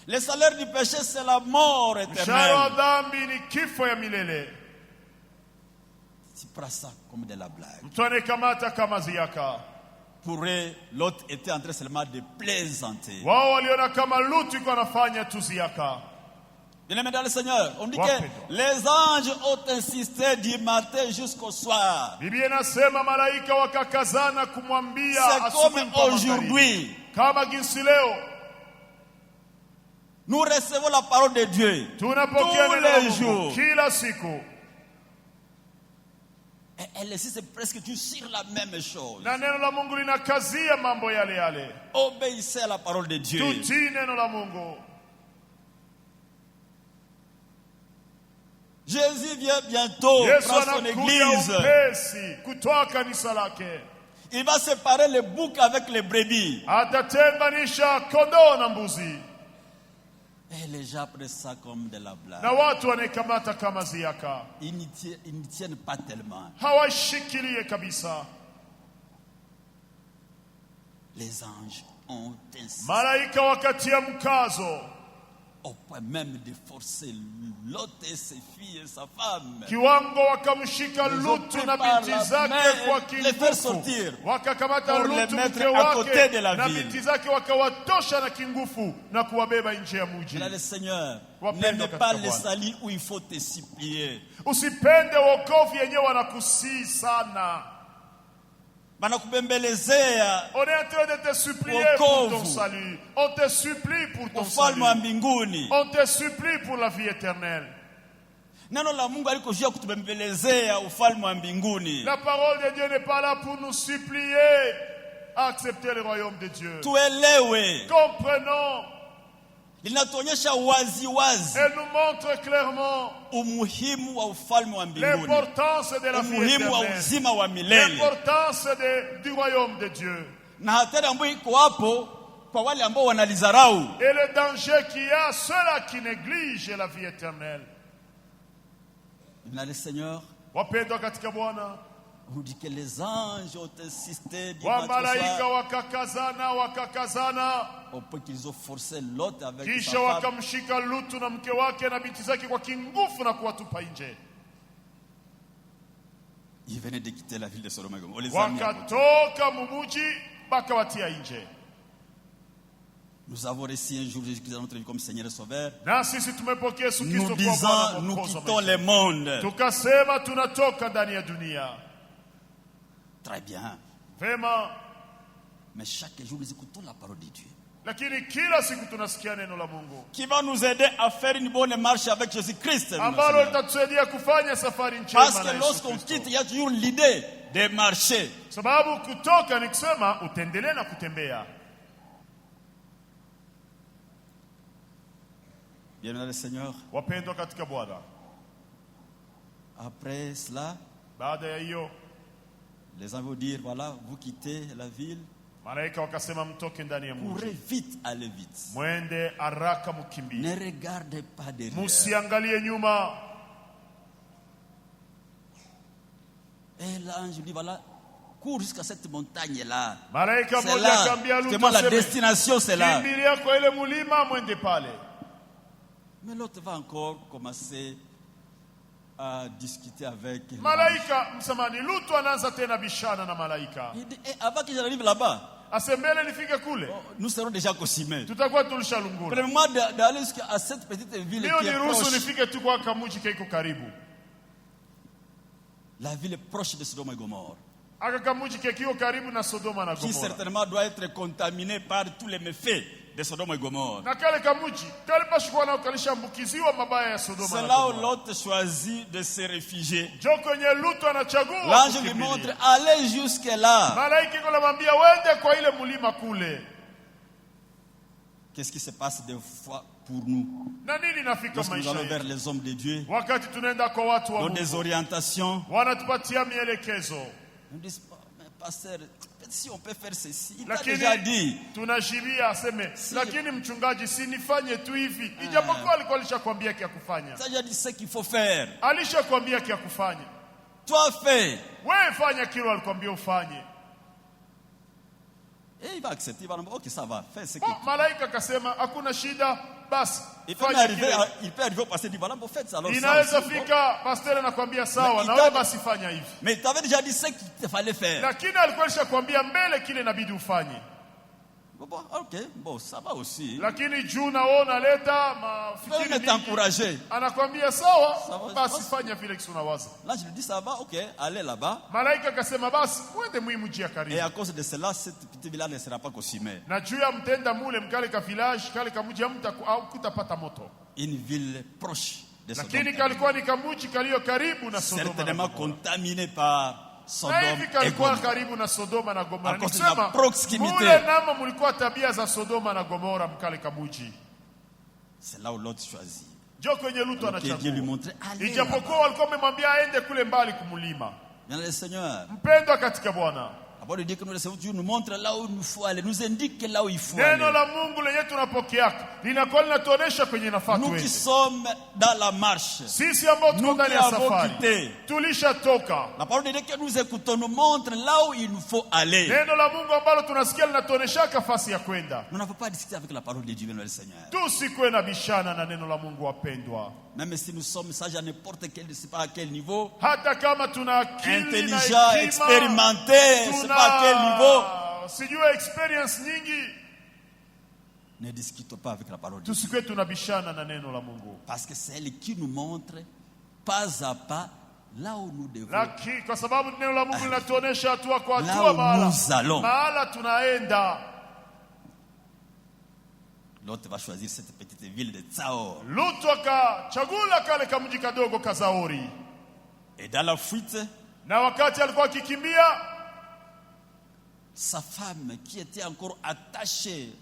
Le salaire du péché, c'est la mort Mshahara wa éternelle. dhambi ni kifo ya milele. Tu prends ça comme de la blague. Mtu anaikamata kama ziaka. Pour eux, l'autre était en train seulement de plaisanter. Wao waliona kama Lutu iko anafanya tu ziaka. Bien-aimés dans le Seigneur, on dit que Wapendwa. les anges ont insisté du matin jusqu'au soir. Biblia inasema malaika wakakazana kumwambia C'est asubuhi comme mpaka magharibi. aujourd'hui. Kama jinsi leo Nous recevons la parole de Dieu tunapokea tous neno la les Mungu jours. kila siku. Et elle insiste presque toujours sur la même chose. Na neno la Mungu linakazia mambo yale yale. Obéissez à la parole de Dieu. Tutii neno la Mungu. Jésus vient bientôt Yesu prendre son anakuja église. upesi kutoa kanisa lake. Il va séparer les boucs avec les brebis. Atatenganisha kondoo na mbuzi. Et les gens prennent ça comme de la blague. Na watu wanaikamata kama ziaka. Ils n'y tiennent pas tellement. Hawashikilie kabisa. Les anges ont insisté Malaika wakatia mkazo au point même de forcer Lot et ses filles et sa femme. kiwango, wakamshika Ils ont Lutu pris na par binti la zake main kwa et les faire kingufu, sortir wakakamata pour les Lutu mettre mke à côté de la wake na ville. binti zake wakawatosha na kingufu na kuwabeba nje ya mji. Là, le Seigneur Wapendwa n'aime katika pas les Bwana. salis où il faut te supplier. Usipende wokovu yenyewe wanakusii sana. Wanakubembelezea On est en train de te supplier Wokovu. pour ton salut. On te supplie pour ton ufalme wa salut. mbinguni. On te supplie pour la vie éternelle. Neno la Mungu alikojia kutubembelezea ufalme wa mbinguni. La parole de Dieu n'est pas là pour nous supplier à accepter le royaume de Dieu. Tuelewe, Comprenons. linatuonyesha wazi wazi Elle nous montre clairement umuhimu wa ufalme wa mbinguni, l'importance de la vie umuhimu wa éternelle. uzima wa milele, L'importance du royaume de Dieu. na hatari ambayo iko hapo kwa wale ambao wanalizarau. Et le danger qu'il y a à ceux-là qui négligent la vie éternelle. Na le Seigneur Wapendwa katika Bwana, nous dit que les anges ont insisté du wamalaika matin wakakazana au point qu'ils ont forcé Lot avec kisha sa femme. wakamshika Lutu na mke wake na binti zake kwa kingufu na kuwatupa nje. Ils venaient de quitter la ville de Sodome et Gomorrhe. On les a mis à côté. Wakatoka mumuji bakawatia nje. Nous avons reçu un jour Jésus-Christ dans notre vie comme Seigneur et Sauveur. Na sisi tumepokea Yesu Nous Kristo kwa disons, Bwana nous Mwokozi wa quittons maisha. le monde. Tukasema tunatoka ndani ya dunia. Très bien. Vema, Mais chaque jour, nous écoutons la parole de Dieu, lakini kila siku tunasikia neno la Mungu qui va nous aider à faire une bonne marche avec Jésus-Christ. ambalo litatusaidia kufanya safari njema Parce na que Yesu lorsqu'on Kristo. quitte, il y a toujours l'idée de marcher. Sababu kutoka ni kusema utendelee na kutembea. Bien, le Seigneur, Wapendwa katika Bwana, après cela, baada ya hiyo les anges vont dire, voilà, vous quittez la ville, malaika wakasema mtoke ndani ya courez mji, vite, allez vite. mwende haraka, mkimbie, Ne regardez pas derrière. musiangalie nyuma. Et l'ange dit, voilà, cours jusqu'à cette montagne-là. Malaika C'est mmoja là, akaambia c'est Lutu moi la aseme, destination, c'est là. kimbilia kwa ile mulima, mwende pale. Mais l'autre va encore commencer à discuter avec l'ange. Malaika msamani, Lutu anaanza tena bishana na malaika, Il dit, eh, avant que j'arrive là-bas, asembele nifike kule nous serons déjà consimés. tutakuwa tulishalungula. Permets-moi d'aller jusqu'à cette petite ville Leo qui est niruhusu proche. nifike tu kwa kamuji keiko karibu. La ville est proche de Sodome et Gomorrhe, Aka kamuji kekiko karibu na Sodoma na qui Gomora, certainement doit être contaminée par tous les méfaits de Sodome et Gomorre. Na kale kamuji kalipaswa kuwa nao kalishambukiziwa mabaya ya Sodoma C'est na là où Gomora. l'autre choisit de se réfugier. Jo kwenye Lutu anachagua L'ange lui kukimbilia. montre, allez jusque là. Malaika iko namwambia wende kwa ile mlima kule. Qu'est-ce qui se passe des fois pour nous? Na nini nafika Lorsque nous maisha allons vers yetu? les hommes de Dieu, Wakati tunaenda kwa watu wa dans des Mungu, orientations, wanatupatia mielekezo. on dit, oh, mais pasteur, si on peut faire ceci, il a Lakini déjà dit. tunashibia aseme, Si- lakini mchungaji si nifanye tu hivi. Ijapokuwa alikuwa alishakwambia kia kufanya. Ça, j'ai dit ce qu'il faut faire. Alishakwambia kia kufanya. Toi, fais. Wewe fanya kile alikwambia ufanye. Et il va accepter, il va dire, ok, ça va, fais ce que Oh, malaika akasema hakuna shida, basi il peut fanya arriver, kile. il peut arriver au passé, il dit, voilà, bon, faites ça. Alors, ça Inaweza aussi, bon. fika pastor anakuambia sawa, Mais na il wewe t'a- basi fanya hivi. Mais il t'avait déjà dit ce qu'il te fallait faire. Lakini alikuwa alishakwambia mbele kile inabidi ufanye. Bon, ok, bon, ça va aussi. Lakini juu naona leta Fais mafikiri me mingi. t'encourager. Anakuambia Ça sawa, va, basi basi. fanya vile kisi unawaza. Là, je lui dis, ça va, ok, allez là-bas. Malaika akasema basi uende muhimu jia Et karibu. à cause de cela, cette petite village ne sera pas consumée. Na juu ya mtenda mule mkale ka village kale kamuji au kutapata moto. Une ville proche de Sodome. Lakini kalikuwa ni kamuji kalio karibu na Sodoma. na Certainement Gomora. contaminé par Na Sodome hivi et kalikuwa Gomorrhe. karibu na Sodoma na Gomora. À cause de la Nikisema proximité. mule namo mulikuwa tabia za Sodoma na Gomora mkale kamuji. C'est là où l'autre choisit. Jo kwenye Lutu Que Dieu lui anachagua. montrait, allez là-bas. Ijapokuwa walikuwa wamemwambia aende kule mbali kumulima. Bien le Seigneur. Mpendwa katika Bwana. Avant de dire que nous le Seigneur, Dieu nous montre là où il faut aller, nous indique là où il faut Neno aller. la Mungu lenye tunapokeaka linakuwa linatuonesha kwenye nafaa Nous qui tuende. sommes dans la marche, Sisi ambao tuko nous ndani qui ya avons safari quitté, tulishatoka. la parole de Dieu que nous écoutons nous montre là où il nous faut aller. Neno la Mungu ambalo tunasikia linatuoneshaka fasi ya kwenda. Nous n'avons pas discuté avec la parole de Dieu, bien le Seigneur. Tusikwe na bishana na neno la Mungu wapendwa. Même si nous sommes sages à n'importe quel, je ne sais pas à quel niveau, Hata kama tuna akili na intelligents, hekima, expérimentés, je ne sais pas à quel niveau, sijua experience nyingi, ne discutons pas avec la parole de Dieu. tusikwe tunabishana na neno la Mungu. Parce que c'est elle qui nous montre pas à pas là où nous devons. Lakini kwa sababu neno la Mungu linatuonesha hatua kwa Là hatua où nous allons. mahala tunaenda. L'autre va choisir cette petite ville de Tsaor. Lutu akachagula kale kamji kadogo Kazaori, Et dans la fuite, na wakati alikuwa akikimbia, sa femme qui était encore attachée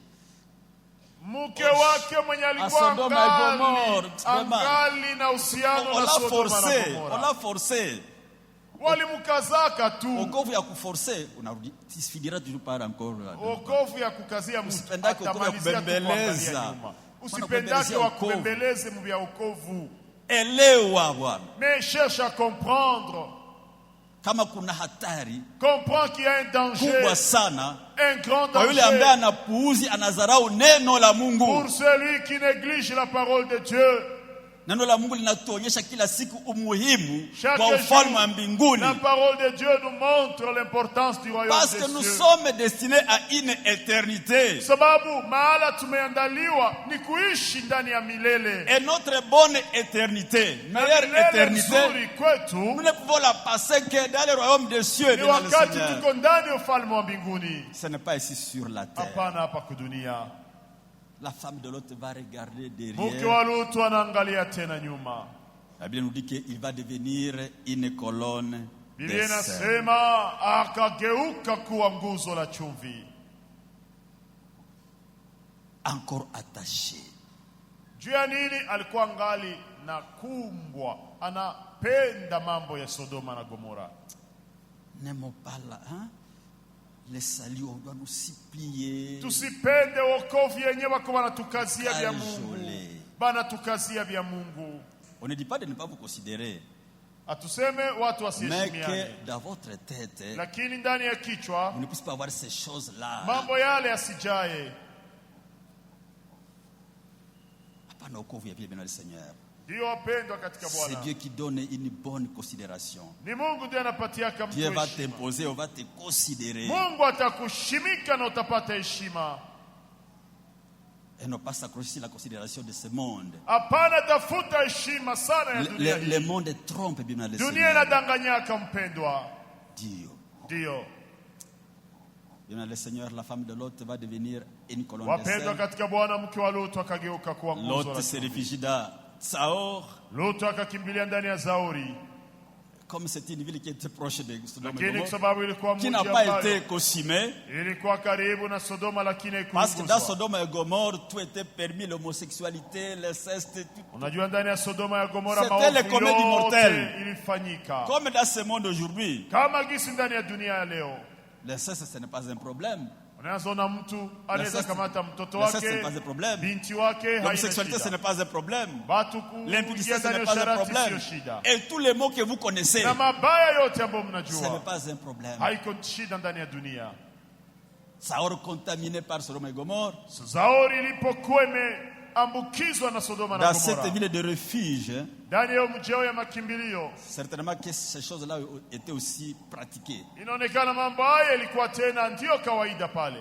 mke wake mwenye alikuwa Sodoma et Gomorre, angali na uhusiano on na l'a Sodoma na forcé, on Gomora, l'a forcé. walimkazaka tu. Wokovu ya kuforce, unarudi, tu finiras toujours par encore. Wokovu ya kukazia mtu Usipendake wokovu ya atamalizia tu kubembeleza. kuangalia nyuma. Usipendake kubembelezea wa wokovu. kubembeleze mvya wokovu. Elewa Bwana, Mais cherche à comprendre. kama kuna hatari Comprends qu'il y a un danger, kubwa sana un grand kwa yule ambaye danger anapuuzi, anadharau neno la Mungu. pour celui qui néglige la parole de Dieu. Neno la Mungu linatuonyesha kila siku umuhimu Chaque wa ufalme wa jour, mbinguni, la parole de Dieu nous montre l'importance du royaume parce des que nous cieux. sommes destinés à une éternité. Sababu mahala tumeandaliwa ni kuishi ndani ya milele. Et notre bonne éternité, Na meilleure milele éternité, nzuri kwetu nous ne pouvons la passer que dans le royaume des cieux, ni bien le wakati Seigneur. tuko ndani ya ufalme wa mbinguni, Ce n'est pas ici sur la terre. hapana hapa kudunia. La femme de l'autre va regarder Mke derrière. wa Lutu anaangalia tena nyuma. La Bible nous dit qu'il va devenir une colonne Biblia de sel. inasema akageuka kuwa nguzo la chumvi. Encore attaché. Juu ya nini? Alikuwa ngali na kumbwa, anapenda mambo ya Sodoma na Gomora. N'aimons pas là, hein? Les saluts, on doit nous supplier. Tusipende wokovu yenye wako wanatukazia vya Mungu, Kajole. banatukazia vya Mungu. On ne dit pas de ne pas vous considérer, Atuseme watu mais wasiheshimiane, que dans votre tête, lakini ndani ya kichwa vous ne puissiez pas avoir ces choses-là. mambo yale yasijaye. Hapana wokovu ya vile bien le Seigneur. Ndio wapendwa katika C'est Bwana, Dieu qui donne une bonne considération. ni Mungu ndiye anapatiaka mtu Dieu va heshima. t'imposer, on va te considérer. Mungu atakushimika na utapata heshima. Et non pas s'accrocher sur la considération de ce monde. Hapana, tafuta heshima sana ya dunia Le hii. monde trompe bien le Dunia Seigneur. inadanganyaka mpendwa. Dieu. Ndio Bien le Seigneur, la femme de l'autre va devenir une colonne de Wapendwa sel. katika Bwana, mke wa Lutu akageuka kuwa nguzo L'autre la se chumvi. réfugie dans Tsaor. Lutu akakimbilia ndani ya Zauri, Comme c'était une ville qui était proche de Sodome et lakini kwa Gomorrhe, sababu ilikuwa qui mji n'a pas ambayo été consumé. ilikuwa karibu na Sodoma, lakini Parce que dans haikuguswa. Sodome et Gomorre, tout était permis, l'homosexualité, l'inceste, tout. Unajua, ndani ya Sodoma ya Gomora C'était les maovu comédies mortelles. yote ilifanyika, Comme dans ce monde aujourd'hui, kama gisi ndani ya dunia ya leo. l'inceste, ce n'est pas un problème. Unaweza ona mtu anaweza L'inceste- kamata mtoto l'inceste, ce wake, n'est pas un problème. binti wake, haina L'homosexualité, ce shida. n'est pas un problème. Batu L'impudicité, kuingia ce ndani n'est ya pas un usharati problème. sio shida, Et tous les mots que vous connaissez, na mabaya yote ambayo ce n'est mnajua pas un problème. haiko shida ndani ya dunia. Saor contaminé par Sodome et Gomorre. Zaori ilipokuwa imeambukizwa na Sodoma na Dans cette Gomora, ville de refuge, ndani ya mji wao ya makimbilio, certainement que ces choses-là étaient aussi pratiquées. inaonekana mambo haya ilikuwa tena ndiyo kawaida pale.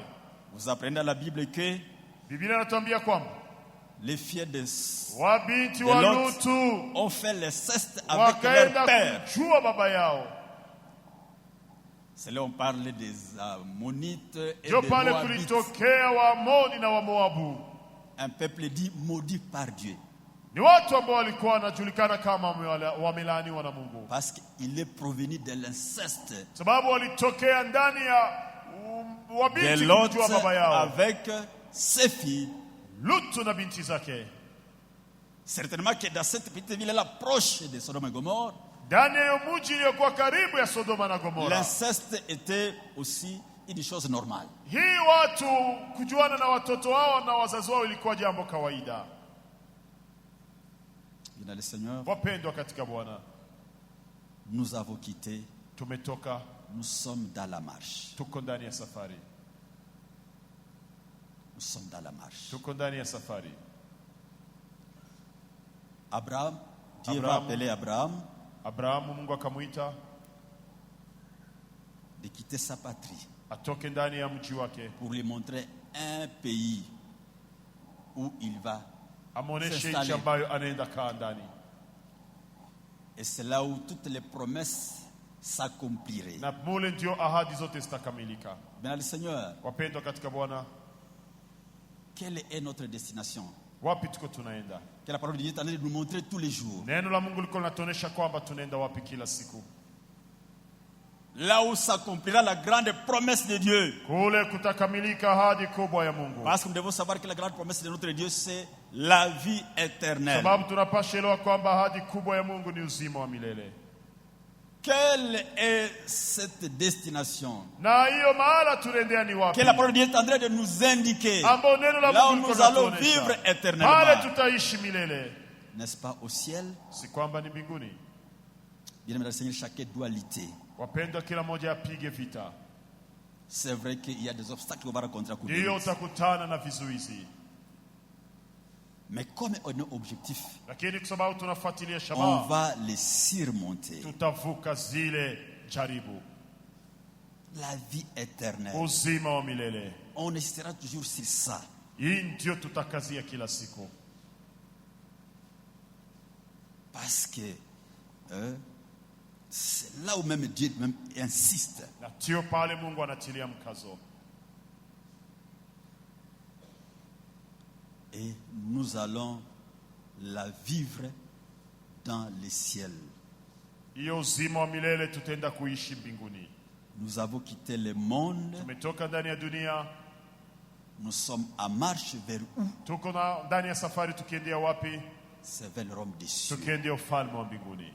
Vous apprenez dans la Bible que Biblia inatuambia kwamba les filles de wabinti de wa Lot Lutu ont fait le ceste avec leur wakaenda père. kujua baba yao. C'est là on parle des Ammonites et Ndio des pale Moabites. kulitokea Waamoni na Wamoabu. Un peuple dit maudit par Dieu. Ni watu ambao walikuwa wanajulikana kama wamelaaniwa na Mungu, Parce qu'il est provenu de l'inceste sababu walitokea ndani ya de wabinti Lot kujua baba yao, avec ses filles. Lutu na binti zake. Certainement que dans cette petite ville-là, proche de Sodome et Gomorre, Ndani ya hiyo mji iliyokuwa karibu ya Sodoma na Gomora, l'inceste était aussi une chose normale. hii watu kujuana na watoto wao na wazazi wao ilikuwa jambo kawaida. Bien, le Seigneur, Wapendwa katika Bwana, nous avons quitté, tumetoka, nous sommes dans la marche. tuko ndani ya safari, Nous sommes dans la marche. tuko ndani ya safari. Abraham, Dieu va Abraham. appeler Abraham Abrahamu, Mungu akamwita de quitter sa patrie atoke ndani ya mji wake, pour lui montrer un pays où il va. amwoneshe S'installer. nchi ambayo anaenda kaa ndani, Et c'est là où toutes les promesses s'accompliraient. na mule ndio ahadi zote zitakamilika. Bien, le Seigneur, Wapendwa katika Bwana, quelle est notre destination? wapi tuko tunaenda? Que la parole de Dieu est en train de nous montrer tous les jours. Neno la Mungu liko linatuonesha kwamba tunaenda wapi kila siku, Là où s'accomplira la grande promesse de Dieu. kule kutakamilika ahadi kubwa ya Mungu, Parce que nous devons savoir que la grande promesse de notre Dieu, c'est la vie éternelle. sababu tunapasha elewa kwamba ahadi kubwa ya Mungu ni uzima wa milele. Quelle est cette destination Na hiyo mahala tunaendea ni wapi? que la parole de Dieu est en train de nous indiquer? Ambao neno la Là où Mungu liko nous allons linatuonesha. vivre Pale éternellement. tutaishi milele, N'est-ce pas au ciel? si kwamba ni mbinguni. Bien-aimé dans le Seigneur, chacun doit lutter. Wapendwa, kila mmoja apige vita. C'est vrai qu'il y a des obstacles qu'on va rencontrer à coup de Ndiyo route. utakutana na vizuizi, Mais comme on est objectif, lakini kwa sababu tunafuatilia on shabaha, va les surmonter. tutavuka zile jaribu. La vie éternelle. Uzima wa milele, On insistera toujours sur ça. hii ndio tutakazia kila siku, Parce que c'est là où même Dieu même insiste. na ndio pale Mungu anatilia mkazo. Et nous allons la vivre dans le ciel. Hiyo uzima wa milele tutaenda kuishi mbinguni. Nous avons quitté le monde. Tumetoka ndani ya dunia, Nous sommes en marche vers où? tuko ndani ya safari, tukiendea wapi? C'est vers le royaume des cieux. Tukiendea ufalme wa mbinguni.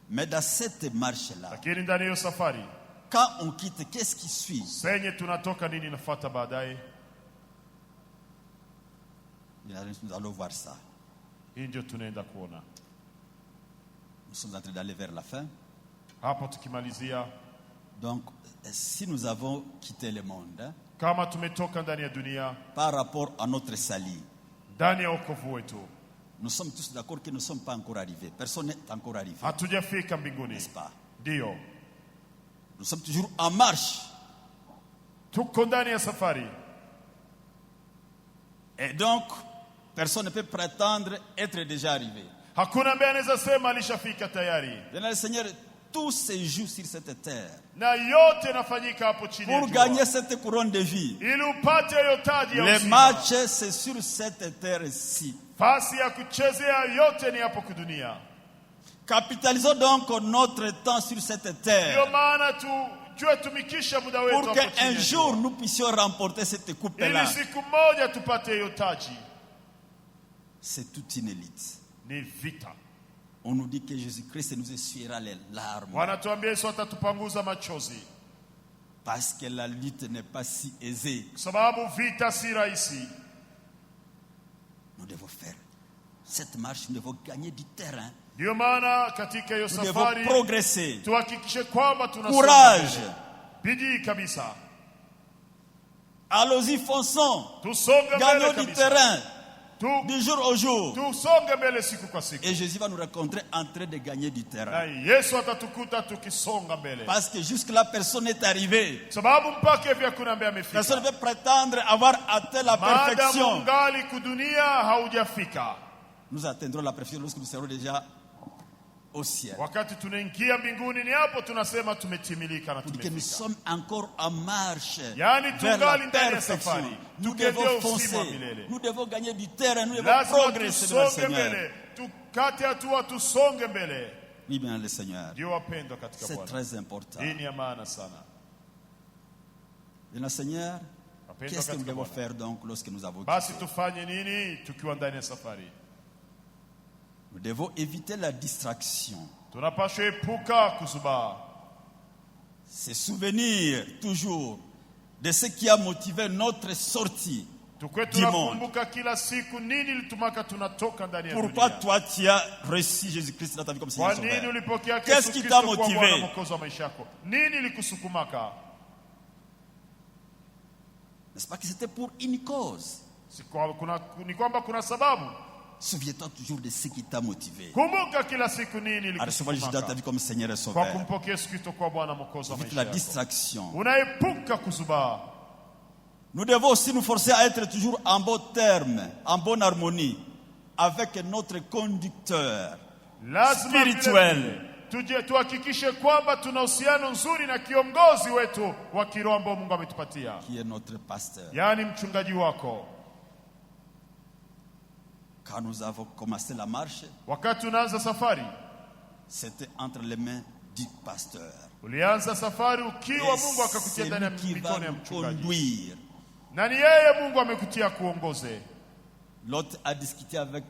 Mais dans cette marche-là, Lakini ndani ya hiyo safari, quand on quitte, qu'est-ce qui suit? senye tunatoka, nini nafuata baadaye? Nous allons voir ça. Hii ndio tunaenda kuona Nous sommes en train d'aller vers la fin. hapo. Tukimalizia, Donc, si nous avons quitté le monde, kama tumetoka ndani ya dunia, par rapport à notre salut, ndani ya wokovu wetu, nous sommes tous d'accord que nous ne sommes pas encore arrivés. Personne n'est encore arrivé. hatujafika mbinguni, N'est-ce pas? ndio Nous sommes toujours en marche. tuko ndani ya safari. Et donc, personne ne peut prétendre être déjà arrivé. Hakuna ambaye anaweza sema alishafika tayari. Bien, le Seigneur, tout se joue sur cette terre. na yote yanafanyika hapo chini ya Pour jua. gagner cette couronne de vie, Ili upate hiyo taji ya les uzima. matchs, c'est sur cette terre-ci. Fasi ya kuchezea yote ni hapo kudunia. Capitalisons donc notre temps sur cette Ndio terre maana tujue tumikisha muda wetu pour hapo chini qu'un ya jour jua. nous puissions remporter cette coupe-là. Ili siku moja tupate hiyo taji. C'est toute une élite. Ni vita. On nous dit que Jésus-Christ nous essuiera les larmes Wanatuambia Yesu atatupanguza machozi. parce que la lutte n'est pas si aisée. Kwa sababu vita si rahisi. Nous devons faire cette marche, nous devons gagner du terrain. Ndio maana katika hiyo Nous devons safari progresser. tuhakikishe kwamba tunasonga Courage. mbele. Bidii kabisa. Allons-y, fonçons. Tusonge mbele Gagnons du kabisa. terrain du jour au jour. Tusonge mbele siku kwa siku. Et Jésus va nous rencontrer en train de gagner du Na terrain. Yesu atatukuta tukisonga mbele. Parce que jusque-là, personne n'est arrivé. Sababu mpaka hivi hakuna ambaye amefika. Personne ne peut prétendre avoir atteint la Maadamu perfection. ungali kudunia haujafika. Nous atteindrons la perfection lorsque nous serons déjà au ciel. Wakati tunaingia mbinguni ni hapo tunasema tumetimilika na Pour que nous tumefika. sommes encore en marche Yani vers la tungali ndani ya perfection. safari. Nous Tukiendea devons uzima wa foncer. milele. Nous devons gagner du terrain. Nous devons Lazima progresser vers le tusonge Seigneur. mbele. Tukate hatua tusonge mbele. Oui, bien le Seigneur. Ndio wapendwa katika C'est Bwana. très important. Hii ni ya maana sana. Et le Seigneur, Wapendwa qu'est-ce que nous katika devons Bwana. faire donc lorsque nous avons Basi quitté? tufanye nini tukiwa ndani ya safari? Nous devons éviter la distraction. Tunapaswa epuka kuzubaa. Se souvenir toujours de ce qui a motivé notre sortie. Tukwe du monde. tunakumbuka kila siku nini ilitumaka tunatoka ndani ya Pourquoi dunia. toi tu as reçu Jésus-Christ dans ta vie comme Seigneur Kwa Sauveur? nini ulipokea Qu'est-ce Yesu qui Kristo t'a kuwa motivé? Bwana Mwokozi wa maisha yako? Nini ilikusukumaka? N'est-ce pas que c'était pour une cause? Ni kwamba kuna sababu. Souviens-toi toujours de ce qui t'a motivé Kumbuka kila siku nini à recevoir Jésus dans ta ilikusukumaka. vie comme Seigneur et Kwa Sauveur. kumpokea Yesu Kristo kuwa Bwana Mwokozi wa Évite maisha la yako. distraction. Unaepuka kuzubaa. Nous devons aussi nous forcer à être toujours en bon terme, en bonne harmonie avec notre conducteur Lazima spirituel. vile tuhakikishe kwamba tuna uhusiano nzuri na kiongozi wetu wa kiroho ambao Mungu ametupatia. qui est notre pasteur. Yaani mchungaji wako. Quand nous avons commencé la marche, Wakati unaanza safari, c'était entre les mains du pasteur. ulianza safari ukiwa Et Mungu akakutia c'est ndani ya lui qui va mikono ya nous mchungaji. conduire. Na ni yeye Mungu amekutia kuongoze. L'autre a discuté avec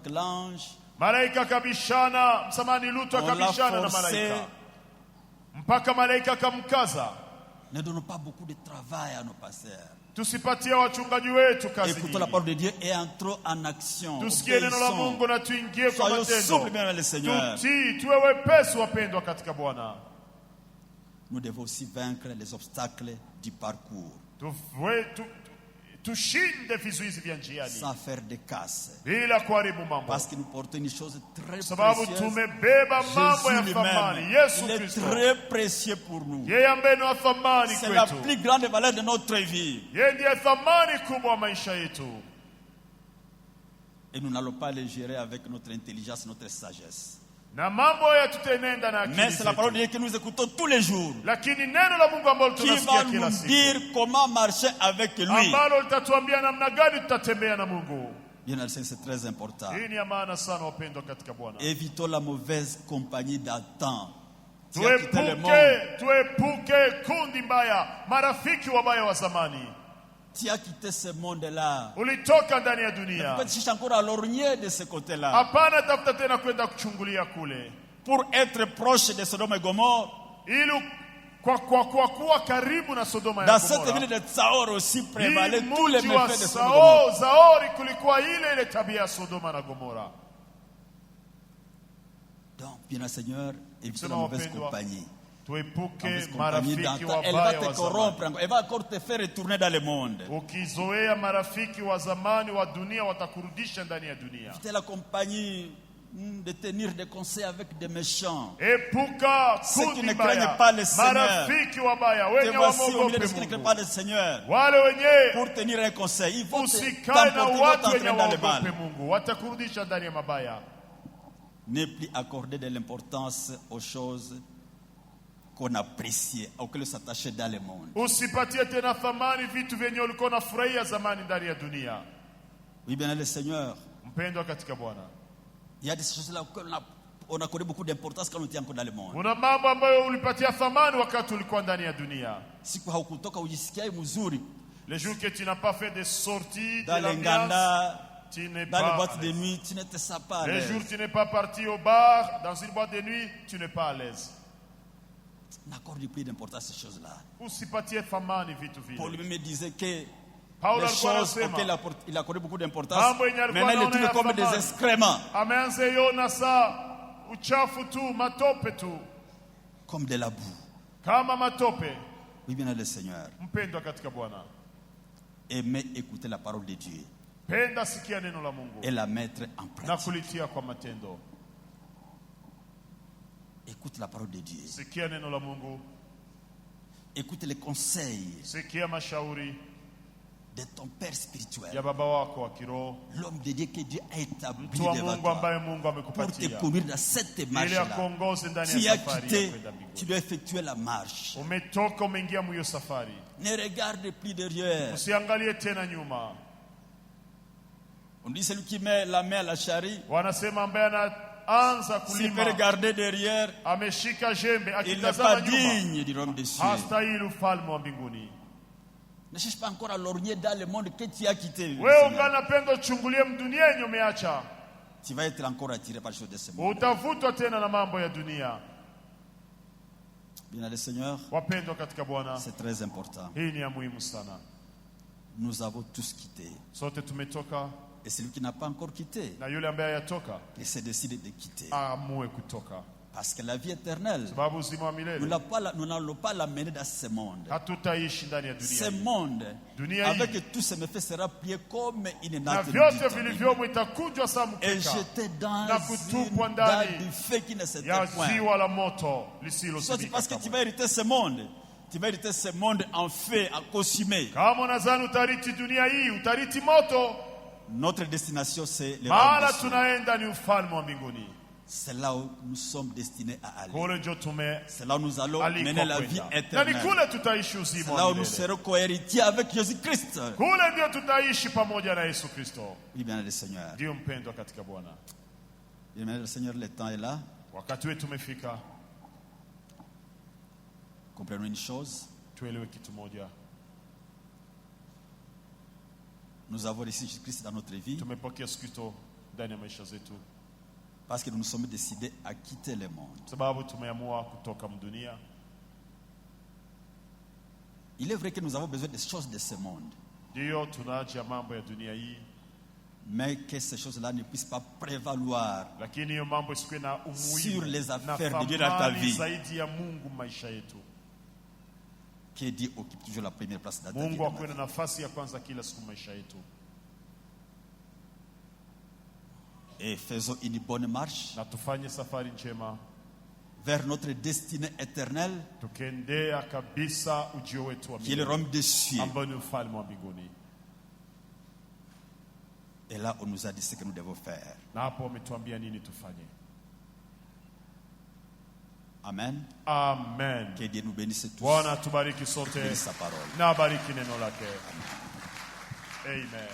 l'ange. Malaika akabishana, msamani Lutu On l'a akabishana na forcé. malaika. Mpaka malaika akamkaza. Ne donnons pas beaucoup de travail à nos pasteurs. Tusipatie wachungaji wetu kazi Écoutons la nyingi. parole de Dieu et entrons en action. Tusikie neno la Obéissons. Mungu na tuingie kwa Soyons souples matendo. bien avec le Seigneur. Tutii, tuwe wepesi wapendwa katika Bwana. Nous devons aussi vaincre les obstacles du parcours Tushinde vizuizi vya njiani sans faire de casse. bila kuharibu mambo. Parce que nous portons une chose très Sababu précieuse. tumebeba mambo ya Jésus thamani. lui-même, Yesu il est Kristo. très précieux pour nous. Yeye ambaye ni wa thamani C'est la kwetu. plus grande valeur de notre vie. Yeye ndiye thamani kubwa wa maisha yetu. Et nous n'allons pas les gérer avec notre intelligence, notre sagesse. Na mambo haya tutaenenda na Mais akili c'est la parole de zetu. Dieu que nous écoutons tous les jours. Lakini neno la Mungu ambalo Qui va tunasikia kila nous siku. dire comment marcher avec lui. Ambalo litatuambia namna gani tutatembea na Mungu. Bien, c'est très important. Hii ni ya maana sana wapendwa katika Bwana. Évitons la mauvaise compagnie d'antan. Tu as quitté le monde. Tuepuke kundi mbaya, marafiki wabaya wa zamani. Tu as quitté ce monde-là. Ulitoka ndani ya Tu dunia. peux chercher encore à lorgner de ce côté-là. Hapana tafuta tena kwenda kuchungulia kule. Pour être proche de Sodome et Gomorre. Ili kwa kuwa karibu na Sodoma ya Dans cette Gomora. ville de Tsaor aussi Hii prévalait tous les mji wa méfaits de Sodome et Gomorre. Zaori kulikuwa ile tabia ya Sodoma na Gomora. Donc, bien le Seigneur, évitons la Sema mauvaise wapendwa, compagnie. tuepuke Mauvaise compagnie marafiki d'antan. Elle va wabaya te wa zamani. corrompre encore. Elle va encore te faire retourner dans le monde. Ukizoea marafiki wa zamani wa dunia watakurudisha ndani ya dunia. Évitez la compagnie de tenir des conseils avec des méchants. Epuka Ceux qui kundi ne mbaya, craignent pas le Seigneur. marafiki wabaya Te wenye voici au milieu wamogope de ceux qui ne craignent Mungu. pas le Seigneur. Wale wenye Pour tenir un conseil, ils vont usikae na t'emporter, watu wenye t'entraîner dans le waogope mal. Mungu, watakurudisha ndani ya mabaya. ne plus accorder de l'importance aux choses qu'on appréciait, auxquelles s'attachait dans le monde. Usipatie tena thamani vitu vyenye ulikuwa unafurahia zamani ndani ya dunia. Oui, bien le Seigneur. Mpendwa katika Bwana, Il y a des choses là auxquelles on accorde beaucoup d'importance quand on était encore dans le monde. kuna mambo ambayo ulipatia thamani wakati ulikuwa ndani ya dunia. Siku haukutoka ujisikiae mzuri Les jours que tu n'as pas fait de sorties dans de les l'ambiance, nganda, tu n'es dans les pas boîtes à de l'aise. nuit, tu n'étais pas à Les l'aise. jours où tu n'es pas parti au bar, dans une boîte de nuit, tu n'es pas à l'aise. N'accorde plus d'importance à ces choses-là. Usipatie thamani vitu Paul vile. lui me disait que Paulo les alikuwa choses anasema, auxquelles il accordait beaucoup d'importance, mambo yenye alikuwa maintenant il anaona les ya trouve comme des thamani. excréments, ameanza iona saa uchafu tu, matope tu, comme de la boue. kama matope. Oui, bien le Seigneur. Mpendwa katika Bwana, Aimez écouter la parole de Dieu penda sikia neno la Mungu et la mettre en na pratique. kulitia kwa matendo. Écoute la parole de Dieu. Sikia neno la Mungu, Écoute les conseils sikia mashauri de ton Père spirituel. ya baba wako wa kiroho, L'homme de Dieu que Dieu a établi mtu wa devant Mungu toi ambaye Mungu pour te amekupatia conduire dans cette ili marche-là. akuongoze ndani Tu ya as safari ya quitté, kwenda tu mbinguni. dois effectuer la marche. Umetoka, umeingia mwiyo safari, Ne regarde plus derrière. usiangalie tena nyuma. On dit celui qui met la main à la charrie, Wanasema ambaye anaanza s'il peut kulima regarder derrière, ameshika jembe, il n'est pas akitazama nyuma digne du royaume des cieux. hastahili ufalme wa mbinguni. Ne cherche pas encore à lorgner dans le monde que tu as quitté. Wewe unganapenda uchungulie mdunia yenye umeacha, Tu vas être encore attiré par les choses de ce monde. utavutwa tena na mambo ya dunia. Bien, le Seigneur, Wapendwa katika Bwana, c'est très important. hii ni ya muhimu sana. Nous avons tous quitté. Sote tumetoka, Et celui qui n'a pas encore quitté, na yule ambaye hayatoka il s'est décidé de quitter. aamue kutoka, Parce que la vie éternelle, sababu uzima wa milele nous n'allons pas l'amener dans ce monde. hatutaishi ndani ya Ce dunia hii. monde, Dunia hii avec tous ses méfaits, sera plié comme une na natte vyote du temps. vilivyomo itakunjwa saa Et mkeka jeté dans na kutupwa dans ndani du feu qui ne ya s'éteint point. ziwa la moto Soit lisilozimika parce que tu kamwe. vas hériter ce monde. Tu vas hériter ce monde en feu, en consumé. Kama unadhani utariti dunia hii, utariti moto. Notre destination, c'est le royaume Mahala des cieux. tunaenda ni ufalme wa mbinguni. C'est là où nous sommes destinés à aller. Kule ndio C'est là où nous allons aliko mener la vie kwenda, na ni éternelle. kule tutaishi C'est uzima là wa où nous milele. serons cohéritiers avec Jésus-Christ. Kule ndio tutaishi pamoja na Yesu Kristo. Oui, bien le Seigneur. Ndio mpendwa katika Bwana, Bien le Seigneur, le temps est là. wakati wetu umefika. Comprenons une chose. Tuelewe kitu moja, Nous avons reçu Jésus-Christ dans notre vie tumepokea Yesu Kristo ndani ya maisha zetu parce que nous nous sommes décidés à quitter le monde. sababu tumeamua kutoka mdunia. Il est vrai que nous avons besoin des choses de ce monde, Ndio tunaacha mambo ya dunia hii, mais que ces choses-là ne puissent pas prévaloir lakini hiyo mambo isikuwe na Sur les umuhimu na affaires de Dieu dans ta thamani vie. zaidi ya Mungu maisha yetu. que Dieu occupe toujours la première place dans ta vie. Mungu akuwe na nafasi ya kwanza kila siku maisha yetu, Et faisons une bonne marche na tufanye safari njema vers notre destinée éternelle, tukiendea kabisa ujio wetu wa qui est le milele royaume des cieux. ambao ni ufalme wa mbinguni. Et là, on nous a dit ce que nous devons faire. Na hapo wametuambia nini tufanye. Amen. Amen. Que Dieu nous bénisse tous. Bwana tubariki sote Bénisse sa parole. na bariki neno lake. Amen.